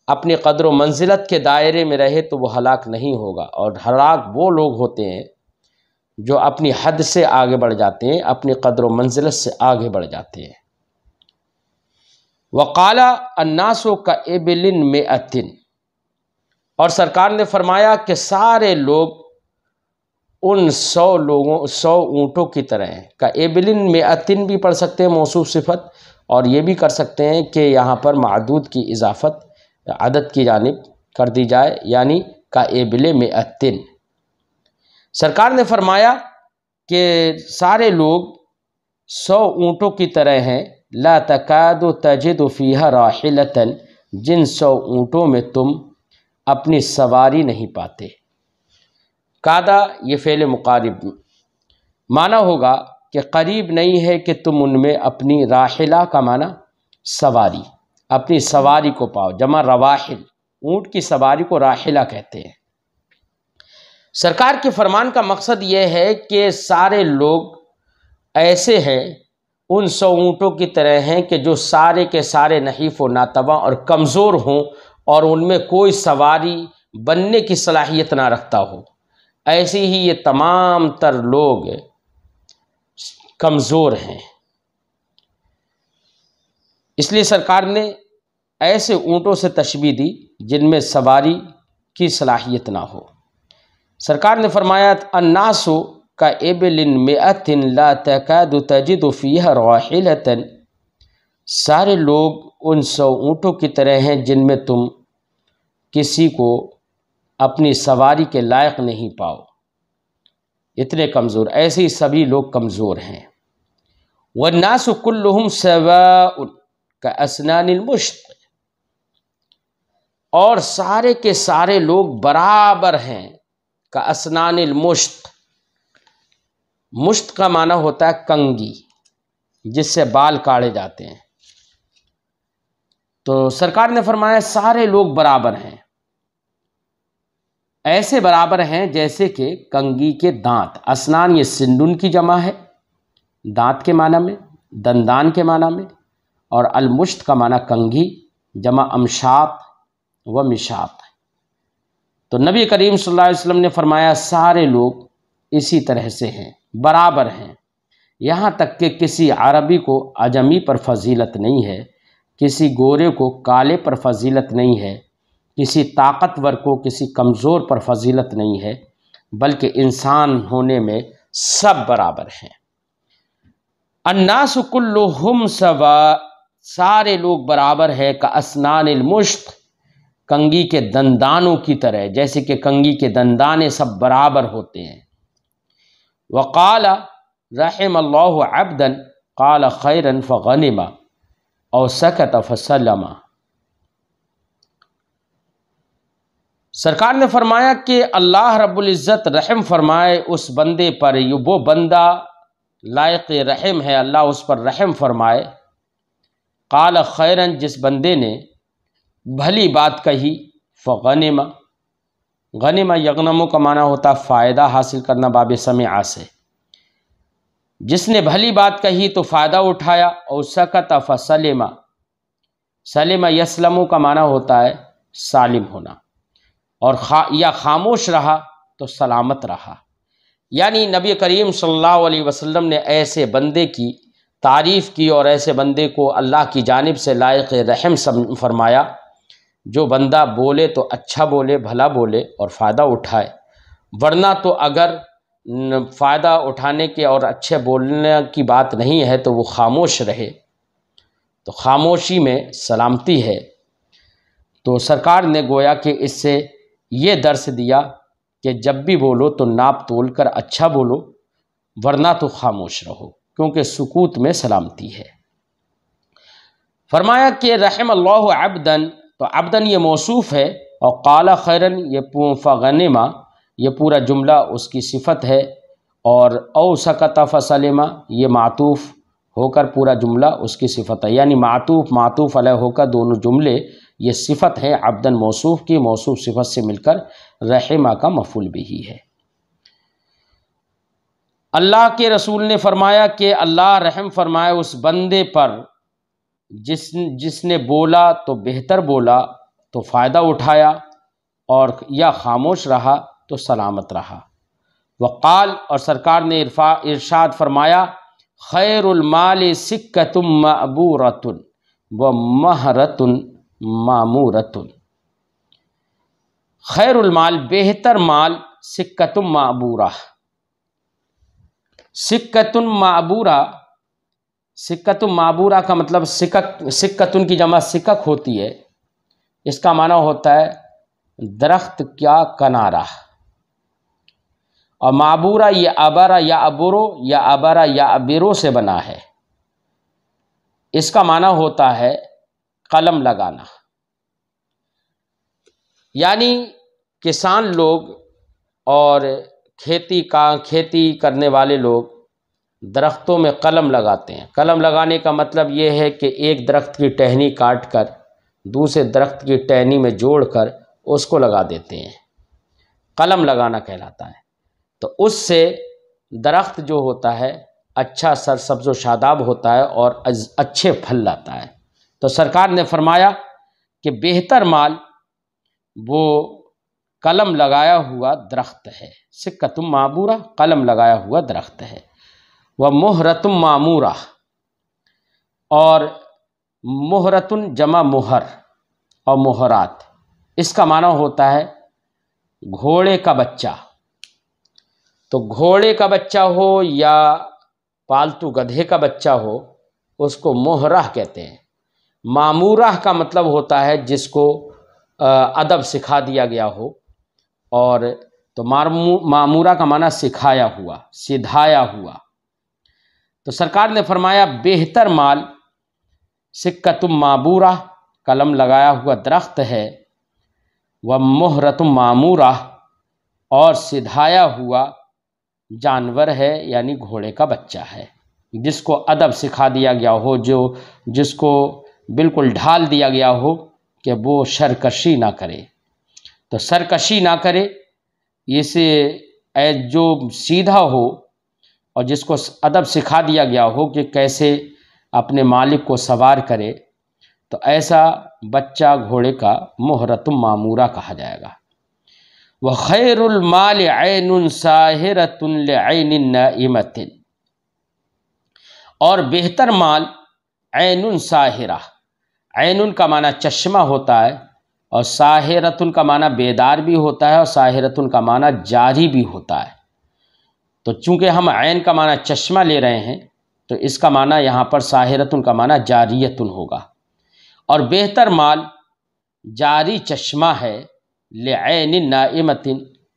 اپنی قدر و منزلت کے دائرے میں رہے تو وہ ہلاک نہیں ہوگا۔ اور ہلاک وہ لوگ ہوتے ہیں جو اپنی حد سے آگے بڑھ جاتے ہیں، اپنی قدر و منزلت سے آگے بڑھ جاتے ہیں۔ وقال الناس کابل مئۃ، اور سرکار نے فرمایا کہ سارے لوگ ان 100 اونٹوں کی طرح ہیں۔ کابل مئۃ بھی پڑھ سکتے ہیں موصوف صفت، اور یہ بھی کر سکتے ہیں کہ یہاں پر معدود کی اضافت عدد کی جانب کر دی جائے، یعنی کابل مئۃ۔ سرکار نے فرمایا کہ سارے لوگ 100 اونٹوں کی طرح ہیں، لا تکاد تجد فیہا راحلۃ، جن 100 اونٹوں میں تم اپنی سواری نہیں پاتے۔ کادا، یہ فعل مقارب، معنی ہوگا کہ قریب نہیں ہے کہ تم ان میں اپنی راحلہ کا معنی سواری، اپنی سواری کو پاؤ، جمع رواحل، اونٹ کی سواری کو راحلہ کہتے ہیں۔ سرکار کے فرمان کا مقصد یہ ہے کہ سارے لوگ ایسے ہیں، ان 100 اونٹوں کی طرح ہیں کہ جو سارے کے سارے نحیف و ناتواں اور کمزور ہوں، اور ان میں کوئی سواری بننے کی صلاحیت نہ رکھتا ہو۔ ایسے ہی یہ تمام تر لوگ کمزور ہیں، اس لیے سرکار نے ایسے اونٹوں سے تشبیہ دی جن میں سواری کی صلاحیت نہ ہو۔ سرکار نے فرمایا الناس کابل مئۃ لا تکاد تجد فیہا راحلۃ، سارے لوگ ان 100 اونٹوں کی طرح ہیں جن میں تم کسی کو اپنی سواری کے لائق نہیں پاؤ، اتنے کمزور، ایسے ہی سبھی لوگ کمزور ہیں۔ والناس کلہم سواء کاسنان المشط، اور سارے کے سارے لوگ برابر ہیں، کاسنان المشط، مشط کا معنی ہوتا ہے کنگھی، جس سے بال کاڑے جاتے ہیں۔ تو سرکار نے فرمایا سارے لوگ برابر ہیں، ایسے برابر ہیں جیسے کہ کنگھی کے دانت۔ اسنان یہ سندن کی جمع ہے، دانت کے معنی میں، دندان کے معنی میں، اور المشط کا معنی کنگھی، جمع امشاط و مشاط۔ تو نبی کریم صلی اللہ علیہ وسلم نے فرمایا سارے لوگ اسی طرح سے ہیں، برابر ہیں، یہاں تک کہ کسی عربی کو عجمی پر فضیلت نہیں ہے، کسی گورے کو کالے پر فضیلت نہیں ہے، کسی طاقتور کو کسی کمزور پر فضیلت نہیں ہے، بلکہ انسان ہونے میں سب برابر ہیں۔ الناس کلہم سواء، سارے لوگ برابر ہیں، کاسنان المشط، کنگھی کے دندانوں کی طرح، جیسے کہ کنگھی کے دندانے سب برابر ہوتے ہیں۔ وقال رحم اللہ عبدا قال خیرا فغنم او سکت فسلم، سرکار نے فرمایا کہ اللہ رب العزت رحم فرمائے اس بندے پر، وہ بندہ لائق رحم ہے، اللہ اس پر رحم فرمائے۔ قال خیرن، جس بندے نے بھلی بات کہی، فغنم، غنم یغنم کا معنی ہوتا فائدہ حاصل کرنا، باب سمع سے، جس نے بھلی بات کہی تو فائدہ اٹھایا۔ او سکت فسلم، سلم یسلم کا معنی ہوتا ہے سالم ہونا، اور یا خاموش رہا تو سلامت رہا۔ یعنی نبی کریم صلی اللہ علیہ وسلم نے ایسے بندے کی تعریف کی اور ایسے بندے کو اللہ کی جانب سے لائق رحم فرمایا، جو بندہ بولے تو اچھا بولے، بھلا بولے اور فائدہ اٹھائے، ورنہ تو اگر فائدہ اٹھانے کے اور اچھے بولنے کی بات نہیں ہے تو وہ خاموش رہے، تو خاموشی میں سلامتی ہے۔ تو سرکار نے گویا کہ اس سے یہ درس دیا کہ جب بھی بولو تو ناپ تول کر اچھا بولو، ورنہ تو خاموش رہو، کیونکہ سکوت میں سلامتی ہے۔ فرمایا کہ رحم اللہ عبدن، تو عبدن یہ موصوف ہے، اور قال خیرن یہ فغنما یہ پورا جملہ اس کی صفت ہے، اور او سکت فسلم یہ معطوف ہو کر پورا جملہ اس کی صفت ہے، یعنی معطوف علیہ ہو کر دونوں جملے یہ صفت ہے عبدن موصوف کی، موصوف صفت سے مل کر رحمہ کا مفعول بھی ہے۔ اللہ کے رسول نے فرمایا کہ اللہ رحم فرمائے اس بندے پر جس نے بولا تو بہتر بولا تو فائدہ اٹھایا، اور یا خاموش رہا تو سلامت رہا۔ وقال، اور سرکار نے ارشاد فرمایا، خیر المال سکۃ معبورۃ ومہرۃ معمورۃ، خیر المال بہتر مال، سکۃ معبورہ، سکۃ معبورہ، سکۃ معبورہ کا مطلب سکۃ کی جمع سکک ہوتی ہے، اس کا معنی ہوتا ہے درخت کا کنارہ، اور معبورہ یہ ابرا یا ابرو یا ابرا یا ابرو سے بنا ہے، اس کا معنی ہوتا ہے قلم لگانا۔ یعنی کسان لوگ اور کھیتی کرنے والے لوگ درختوں میں قلم لگاتے ہیں۔ قلم لگانے کا مطلب یہ ہے کہ ایک درخت کی ٹہنی کاٹ کر دوسرے درخت کی ٹہنی میں جوڑ کر اس کو لگا دیتے ہیں، قلم لگانا کہلاتا ہے۔ تو اس سے درخت جو ہوتا ہے اچھا سرسبز و شاداب ہوتا ہے اور اچھے پھل لاتا ہے۔ تو سرکار نے فرمایا کہ بہتر مال وہ قلم لگایا ہوا درخت ہے، سکۃ معبورہ قلم لگایا ہوا درخت ہے، ومہرۃ معمورہ، اور مہرۃ جمع مہر اور مہرات، اس کا معنی ہوتا ہے گھوڑے کا بچہ۔ تو گھوڑے کا بچہ ہو یا پالتو گدھے کا بچہ ہو اس کو مہرہ کہتے ہیں۔ معمورہ کا مطلب ہوتا ہے جس کو ادب سکھا دیا گیا ہو، اور تو معمورہ کا معنی سکھایا ہوا، سدھایا ہوا۔ تو سرکار نے فرمایا بہتر مال سکۃ معبورہ قلم لگایا ہوا درخت ہے، ومہرۃ معمورہ اور سدھایا ہوا جانور ہے، یعنی گھوڑے کا بچہ ہے، جس کو ادب سکھا دیا گیا ہو، جس کو بالکل ڈھال دیا گیا ہو کہ وہ سرکشی نہ کرے۔ تو سرکشی نہ کرے، اسے جو سیدھا ہو اور جس کو ادب سکھا دیا گیا ہو کہ کیسے اپنے مالک کو سوار کرے، تو ایسا بچہ گھوڑے کا مہرۃ معمورہ کہا جائے گا۔ وَخَيْرُ الْمَالِ عَيْنٌ سَاهِرَةٌ لِعَيْنٍ نَائِمَةٍ، اور بہتر مال عین ساحرہ، عین کا معنی چشمہ ہوتا ہے، اور ساحرۃ کا معنی بیدار بھی ہوتا ہے، اور ساحرۃ کا معنی جاری بھی ہوتا ہے۔ تو چونکہ ہم عین کا معنی چشمہ لے رہے ہیں تو اس کا معنی یہاں پر ساحرۃ کا معنی جاریۃ ہوگا، اور بہتر مال جاری چشمہ ہے لعین نائمۃ،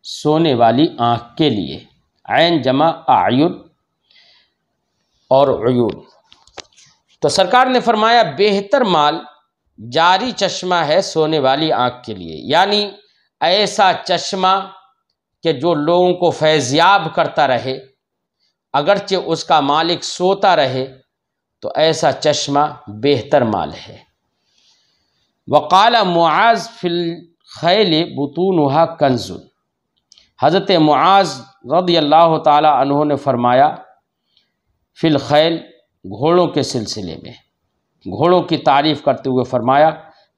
سونے والی آنکھ کے لیے۔ عین جمع اعین اور عیون۔ تو سرکار نے فرمایا بہتر مال جاری چشمہ ہے سونے والی آنکھ کے لیے، یعنی ایسا چشمہ کہ جو لوگوں کو فیضیاب کرتا رہے، اگرچہ اس کا مالک سوتا رہے، تو ایسا چشمہ بہتر مال ہے۔ وقال معاذ فی الخیل بطونها کنز، حضرت معاذ رضی اللہ تعالی عنہ نے فرمایا فی الخیل، گھوڑوں کے سلسلے میں، گھوڑوں کی تعریف کرتے ہوئے فرمایا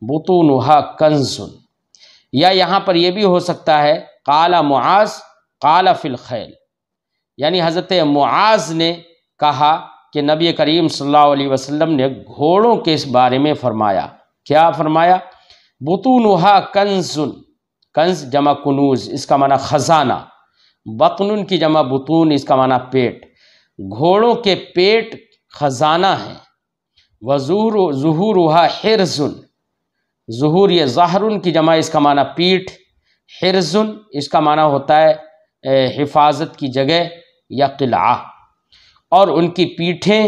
بطونها کنز، یا یہاں پر یہ بھی ہو سکتا ہے قال معاذ قال فی الخیل، یعنی حضرت معاذ نے کہا کہ نبی کریم صلی اللہ علیہ وسلم نے گھوڑوں کے اس بارے میں فرمایا۔ کیا فرمایا؟ بطونها کنز، کنز جمع کنوز، اس کا معنی خزانہ، بطن کی جمع بطون، اس کا معنی پیٹ، گھوڑوں کے پیٹ خزانہ ہیں۔ وظہورها حرز، ظہور یہ ظہر کی جمع، اس کا معنی پیٹھ، حرز اس کا معنی ہوتا ہے حفاظت کی جگہ یا قلعہ، اور ان کی پیٹھیں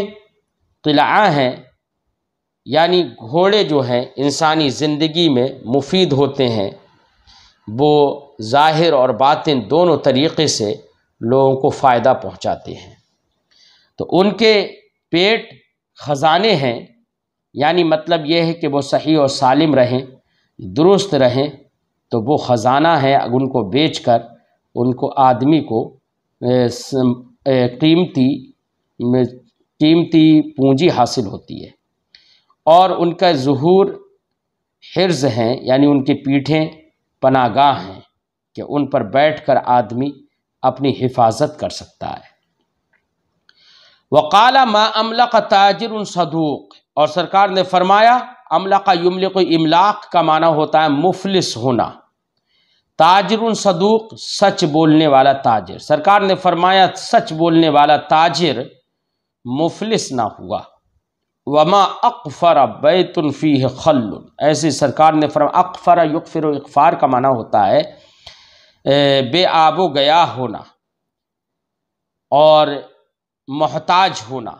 قلعہ ہیں، یعنی گھوڑے جو ہیں انسانی زندگی میں مفید ہوتے ہیں، وہ ظاہر اور باطن دونوں طریقے سے لوگوں کو فائدہ پہنچاتے ہیں۔ تو ان کے پیٹ خزانے ہیں، یعنی مطلب یہ ہے کہ وہ صحیح اور سالم رہیں، درست رہیں، تو وہ خزانہ ہے، ان کو بیچ کر ان کو آدمی کو قیمتی پونجی حاصل ہوتی ہے۔ اور ان کا ظہور حرز ہیں، یعنی ان کی پیٹھیں پناہ گاہ ہیں کہ ان پر بیٹھ کر آدمی اپنی حفاظت کر سکتا ہے۔ وقال ما املق تاجر صدوق، اور سرکار نے فرمایا املق یملق، املاق کا معنی ہوتا ہے مفلس ہونا، تاجر صدوق سچ بولنے والا تاجر، سرکار نے فرمایا سچ بولنے والا تاجر مفلس نہ ہوا۔ وما اقفر بیت فیہ خل، ایسے سرکار نے فرمایا اقفر یقفر، اقفار کا معنی ہوتا ہے بے آب و گیا ہونا اور محتاج ہونا۔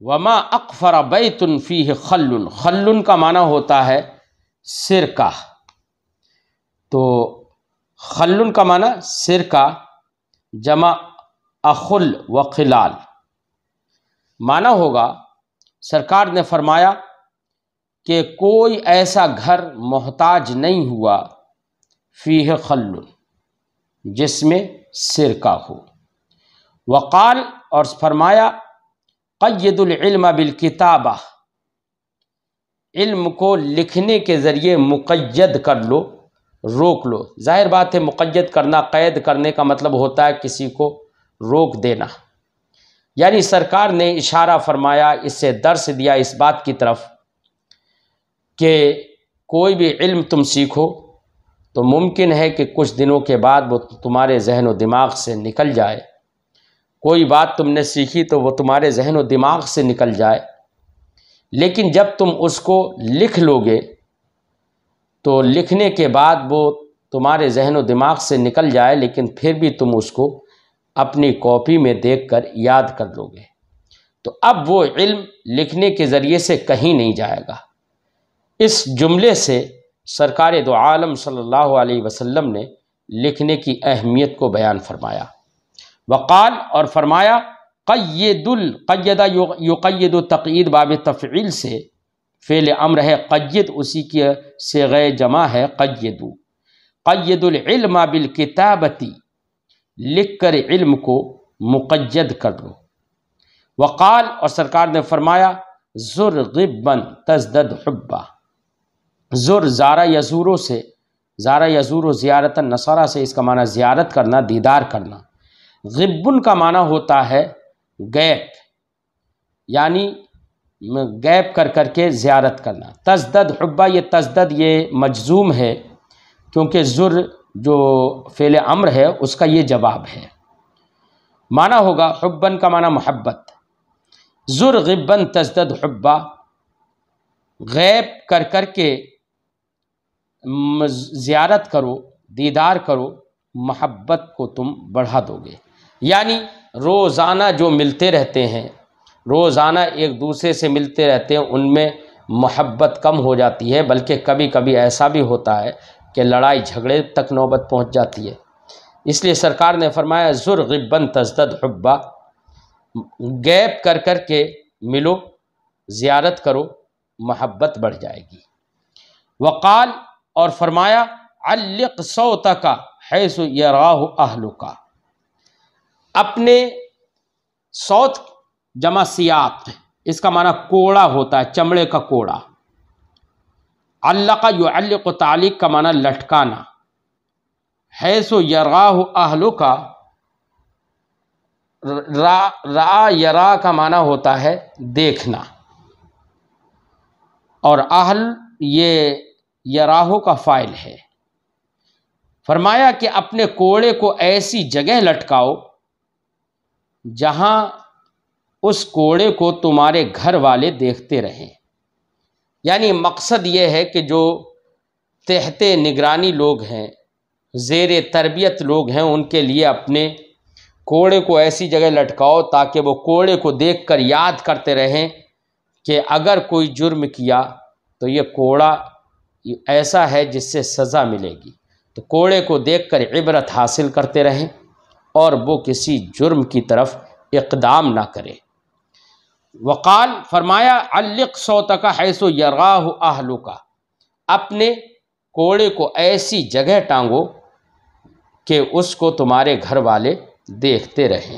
وما اقفر بیت فیہ خل، خل کا معنی ہوتا ہے سرکہ، تو خل کا معنی سرکہ جمع اخل و خلال، معنی ہوگا سرکار نے فرمایا کہ کوئی ایسا گھر محتاج نہیں ہوا فیہ خل، جس میں سرکہ ہو۔ وقال، اور فرمایا قید العلم بالکتابہ، علم کو لکھنے کے ذریعے مقید کر لو، روک لو۔ ظاہر بات ہے مقید کرنا، قید کرنے کا مطلب ہوتا ہے کسی کو روک دینا، یعنی سرکار نے اشارہ فرمایا، اس سے درس دیا اس بات کی طرف کہ کوئی بھی علم تم سیکھو تو ممکن ہے کہ کچھ دنوں کے بعد وہ تمہارے ذہن و دماغ سے نکل جائے، کوئی بات تم نے سیکھی تو وہ تمہارے ذہن و دماغ سے نکل جائے، لیکن جب تم اس کو لکھ لو گے تو لکھنے کے بعد وہ تمہارے ذہن و دماغ سے نکل جائے، لیکن پھر بھی تم اس کو اپنی کاپی میں دیکھ کر یاد کر لو گے، تو اب وہ علم لکھنے کے ذریعے سے کہیں نہیں جائے گا۔ اس جملے سے سرکار دو عالم صلی اللہ علیہ وسلم نے لکھنے کی اہمیت کو بیان فرمایا۔ وقال، اور فرمایا قید یقید تقیید باب تفعیل سے فعل امر ہے، قید اسی کی صیغہ جمع ہے قیدو، قید العلم بالکتابتی، لکھ کر علم کو مقید کر لو۔ وقال، اور سرکار نے فرمایا زر غبا تزدد حبا، زر زارہ یزورو سے، زارہ یزورو زیارت النصارہ سے، اس کا معنی زیارت کرنا، دیدار کرنا۔ غبن کا معنی ہوتا ہے گیپ، یعنی غیب کر کر کے زیارت کرنا۔ تزدد حبا، یہ تزدد یہ مجزوم ہے کیونکہ زر جو فعل امر ہے اس کا یہ جواب ہے۔ معنی ہوگا حبن کا معنی محبت، زر غبن تزدد حبا، غیب کر کر کے زیارت کرو، دیدار کرو، محبت کو تم بڑھا دو گے۔ یعنی روزانہ جو ملتے رہتے ہیں، روزانہ ایک دوسرے سے ملتے رہتے ہیں، ان میں محبت کم ہو جاتی ہے، بلکہ کبھی کبھی ایسا بھی ہوتا ہے کہ لڑائی جھگڑے تک نوبت پہنچ جاتی ہے۔ اس لیے سرکار نے فرمایا زر غبن تزدد حبا، غیب کر کر کے ملو، زیارت کرو، محبت بڑھ جائے گی۔ وقال، اور فرمایا علق صوتک حیث یراہ اہلک، اپنے صوت جمع سیاق، اس کا معنی کوڑا ہوتا ہے، چمڑے کا کوڑا۔ علق یعلق، تعلیق کا معنی لٹکانا۔ حیث یراہ اہلک، را یرا کا معنی ہوتا ہے دیکھنا، اور اہل یہ یراہو کا فاعل ہے۔ فرمایا کہ اپنے کوڑے کو ایسی جگہ لٹکاؤ جہاں اس کوڑے کو تمہارے گھر والے دیکھتے رہیں۔ یعنی مقصد یہ ہے کہ جو تحت نگرانی لوگ ہیں، زیر تربیت لوگ ہیں، ان کے لیے اپنے کوڑے کو ایسی جگہ لٹکاؤ تاکہ وہ کوڑے کو دیکھ کر یاد کرتے رہیں کہ اگر کوئی جرم کیا تو یہ کوڑا ایسا ہے جس سے سزا ملے گی، تو کوڑے کو دیکھ کر عبرت حاصل کرتے رہیں اور وہ کسی جرم کی طرف اقدام نہ کرے۔ وقال، فرمایا علق صوتک حیث یراہ اہلک، اپنے کوڑے کو ایسی جگہ ٹانگو کہ اس کو تمہارے گھر والے دیکھتے رہیں۔